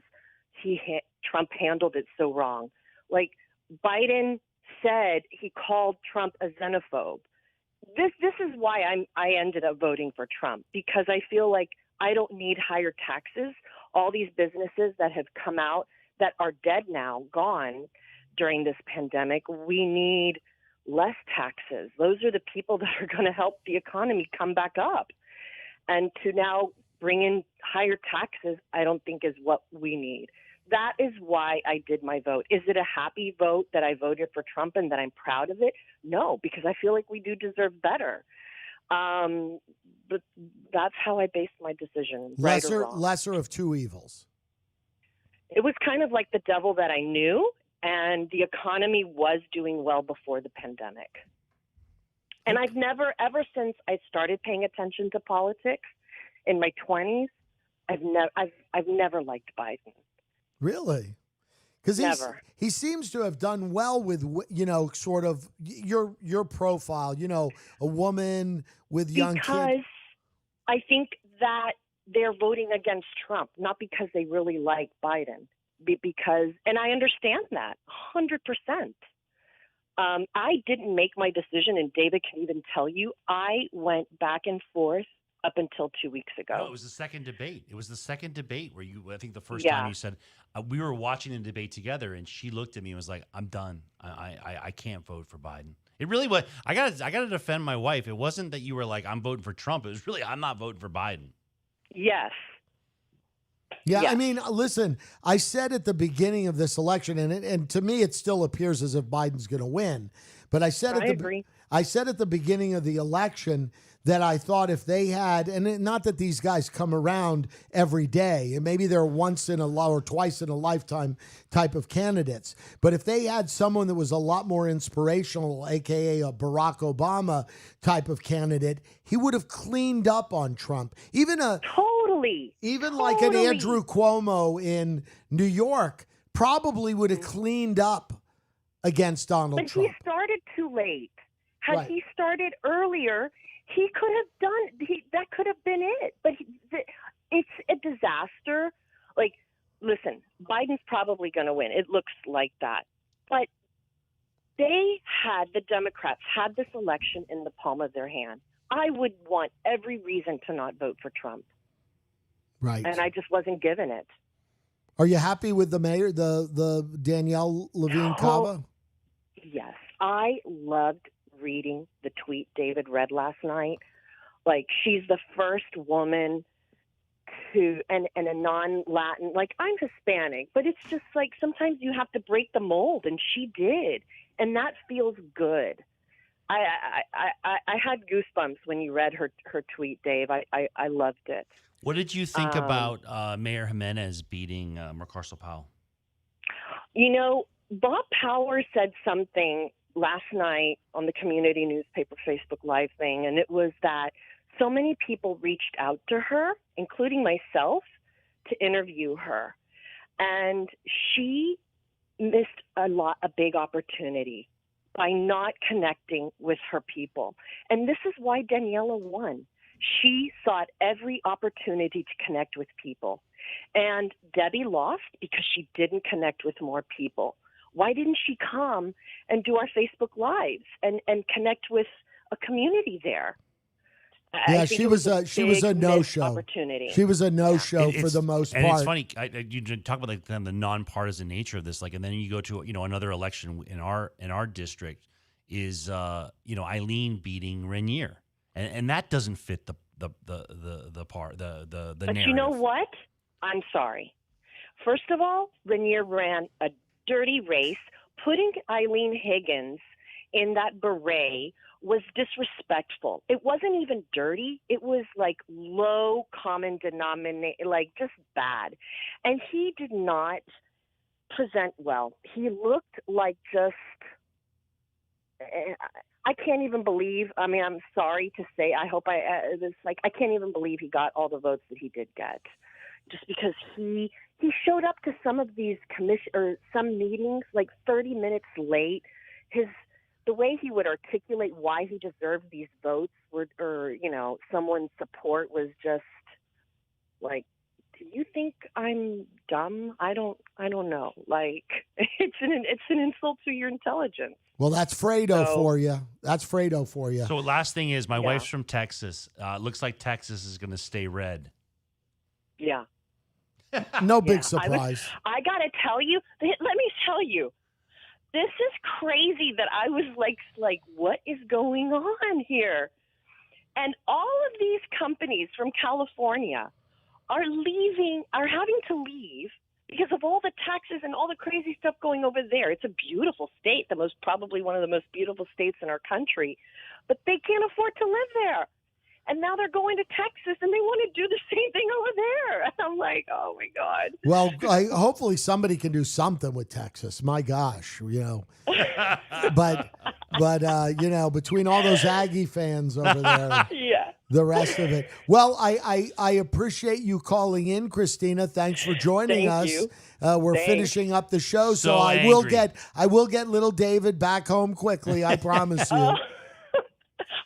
Trump handled it so wrong. Like Biden said, he called Trump a xenophobe. This is why I ended up voting for Trump, because I feel like I don't need higher taxes. All these businesses that have come out that are dead now, gone during this pandemic, we need less taxes. Those are the people that are going to help the economy come back up. And to now bring in higher taxes, I don't think is what we need. That is why I did my vote. Is it a happy vote that I voted for Trump and that I'm proud of it? No, because I feel like we do deserve better. But that's how I based my decision. Lesser of two evils. It was kind of like the devil that I knew, and the economy was doing well before the pandemic. And I've never, ever since I started paying attention to politics in my 20s, I've never liked Biden. Really? Because he seems to have done well with, sort of your profile, a woman with young kids. Because I think that they're voting against Trump, not because they really like Biden, because, and I understand that 100%. I didn't make my decision, and David can even tell you, I went back and forth up until 2 weeks ago. No, it was the second debate. It was the second debate where I think the first time you said, we were watching the debate together, and she looked at me and was like, I'm done. I can't vote for Biden. It really was. I gotta defend my wife. It wasn't that you were like, I'm voting for Trump. It was really, I'm not voting for Biden. Yes. Yeah, yes. I mean, listen, I said at the beginning of this election, and to me it still appears as if Biden's going to win. But I said I said at the beginning of the election that I thought if they had, and not that these guys come around every day, and maybe they're once in a or twice in a lifetime type of candidates, but if they had someone that was a lot more inspirational, aka a Barack Obama type of candidate, he would have cleaned up on Trump. Even like an Andrew Cuomo in New York probably would have cleaned up against Donald Trump. But he started too late. Had he started earlier, he could have done. That could have been it. But it's a disaster. Like, listen, Biden's probably going to win. It looks like that. But had the Democrats had this election in the palm of their hand, I would want every reason to not vote for Trump. Right. And I just wasn't given it. Are you happy with the mayor, the Danielle Levine Cava? Yes. I loved reading the tweet David read last night. Like, she's the first woman to, and a non-Latin, like, I'm Hispanic, but it's just like sometimes you have to break the mold, and she did. And that feels good. I had goosebumps when you read her tweet, Dave. I loved it. What did you think about Mayor Jimenez beating Mercarcel Powell? You know, Bob Power said something last night on the community newspaper Facebook Live thing, and it was that so many people reached out to her, including myself, to interview her. And she missed a big opportunity by not connecting with her people. And this is why Daniela won. She sought every opportunity to connect with people. And Debbie lost because she didn't connect with more people. Why didn't she come and do our Facebook Lives and connect with a community there? Yeah, she was a no-show. Opportunity. She was a no-show for the most part. And it's funny, you talk about like kind of the nonpartisan nature of this, like, and then you go to another election in our district is Eileen beating Renier, and that doesn't fit the But narrative. you know what? I'm sorry. First of all, Renier ran a dirty race. Putting Eileen Higgins in that beret was disrespectful. It wasn't even dirty. It was like low common denominator, like just bad. And he did not present well. He looked like just, I can't even believe, I mean, I'm sorry to say, I hope I can't even believe he got all the votes that he did get. Just because he showed up to some of these some meetings like 30 minutes late. The way he would articulate why he deserved these votes or someone's support was just like, do you think I'm dumb? I don't know. Like, it's an insult to your intelligence. Well, that's Fredo for you. That's Fredo for you. So last thing is, my wife's from Texas. Looks like Texas is going to stay red. Yeah. No big surprise. I got to tell you, let me tell you, this is crazy that I was like, what is going on here? And all of these companies from California are having to leave because of all the taxes and all the crazy stuff going over there. It's a beautiful state, probably one of the most beautiful states in our country, but they can't afford to live there. And now they're going to Texas, and they want to do the same thing over there. And I'm like, oh, my God. Well, hopefully somebody can do something with Texas. My gosh, But between all those Aggie fans over there, yeah, the rest of it. Well, I appreciate you calling in, Christina. Thanks for joining us. You. We're Thanks. finishing up the show, so I angry. will get little David back home quickly. I promise you.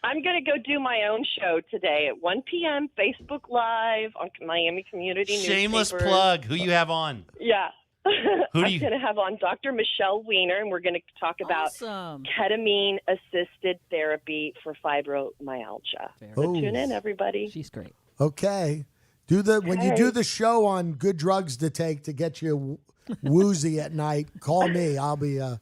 I'm going to go do my own show today at 1 p.m. Facebook Live on Miami Community Shameless Newspaper. plug. Who you have on? Yeah. Who do I'm you- going to have on Dr. Michelle Weiner, and we're going to talk about ketamine-assisted therapy for fibromyalgia. So tune in, everybody. She's great. Okay. When you do the show on good drugs to take to get you woozy at night, call me. I'll be a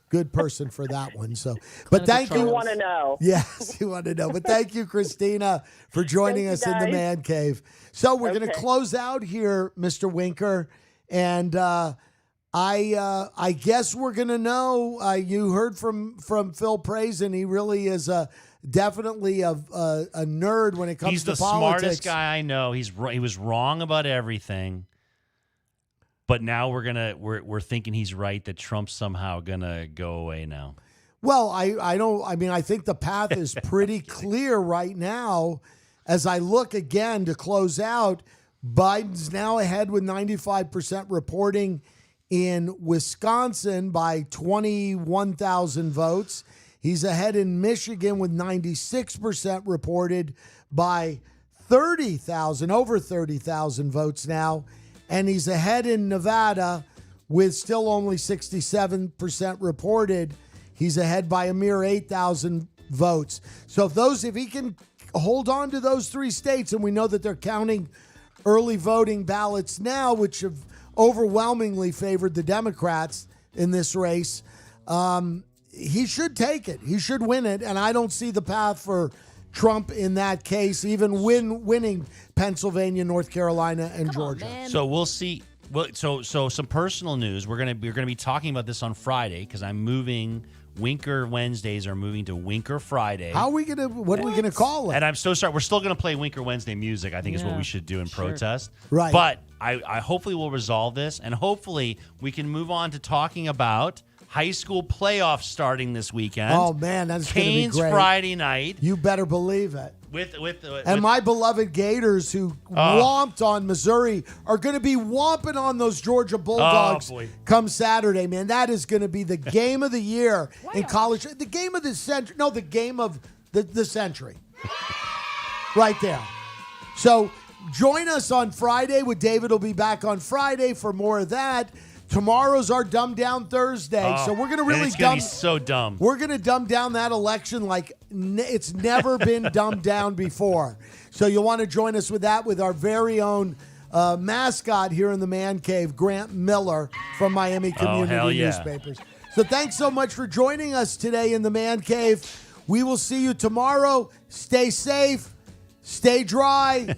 good person for that one. So, but thank you. You want to know. Yes, you want to know. But thank you, Christina, for joining us in the Man Cave. So we're going to close out here, Mr. Winker, and I guess we're going to know. You heard from Phil Prazen. He really is definitely a nerd when it comes He's to the politics. smartest guy I know. He was wrong about everything. But now we're thinking he's right, that Trump's somehow gonna go away now. Well, I think the path is pretty clear right now. As I look again to close out, Biden's now ahead with 95% reporting in Wisconsin by 21,000 votes. He's ahead in Michigan with 96% reported by 30,000, over 30,000 votes now. And he's ahead in Nevada with still only 67% reported. He's ahead by a mere 8,000 votes. So if he can hold on to those 3 states, and we know that they're counting early voting ballots now, which have overwhelmingly favored the Democrats in this race, he should take it. He should win it, and I don't see the path for Trump in that case, even winning Pennsylvania, North Carolina, and Georgia. So we'll see. Well, so some personal news. We're gonna be talking about this on Friday because I'm moving. Winker Wednesdays are moving to Winker Friday. What are we gonna call it? And I'm so sorry. We're still gonna play Winker Wednesday music, I think is what we should do in protest. Right. But I hopefully will resolve this, and hopefully we can move on to talking about high school playoffs starting this weekend. Oh man, that's going to be Canes great. Friday night. You better believe it. With My beloved Gators, who womped on Missouri, are going to be womping on those Georgia Bulldogs come Saturday, man. That is going to be the game of the year in college. The game of the century. No, the game of the century. Right there. So join us on Friday. With David will be back on Friday for more of that. Tomorrow's our Dumb Down Thursday, so we're going to really it's gonna be so dumb. We're going to dumb down that election like it's never been dumbed down before. So you'll want to join us with that with our very own mascot here in the Man Cave, Grant Miller from Miami Community Newspapers. So thanks so much for joining us today in the Man Cave. We will see you tomorrow. Stay safe, stay dry,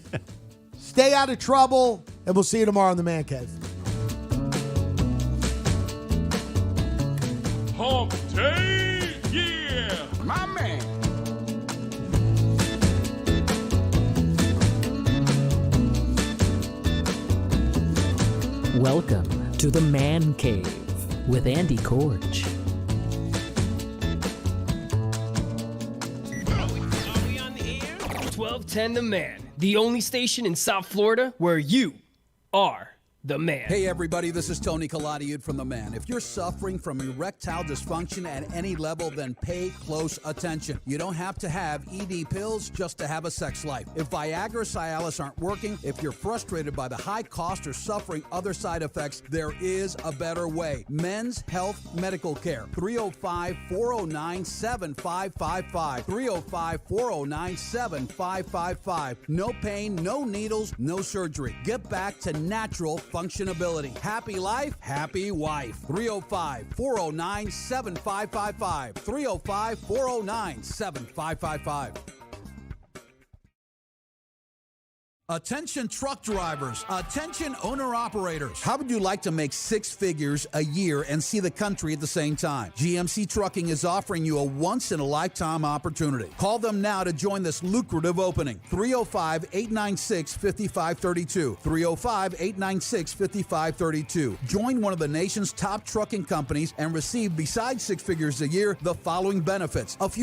stay out of trouble, and we'll see you tomorrow in the Man Cave. Hump Day, yeah, my man. Welcome to the Man Cave with Andy Corge. Are we on the air? 1210 The Man, the only station in South Florida where you are the man. Hey everybody, this is Tony Kaladiud from The Man. If you're suffering from erectile dysfunction at any level, then pay close attention. You don't have to have ED pills just to have a sex life. If Viagra or Cialis aren't working, if you're frustrated by the high cost or suffering other side effects, there is a better way. Men's Health Medical Care. 305-409-7555. 305-409-7555. No pain, no needles, no surgery. Get back to natural functionability. Happy life, happy wife. 305-409-7555. 305-409-7555. Attention truck drivers, attention owner-operators. How would you like to make 6 figures a year and see the country at the same time? GMC Trucking is offering you a once-in-a-lifetime opportunity. Call them now to join this lucrative opening. 305-896-5532. 305-896-5532. Join one of the nation's top trucking companies and receive, besides 6 figures a year, the following benefits: a fuel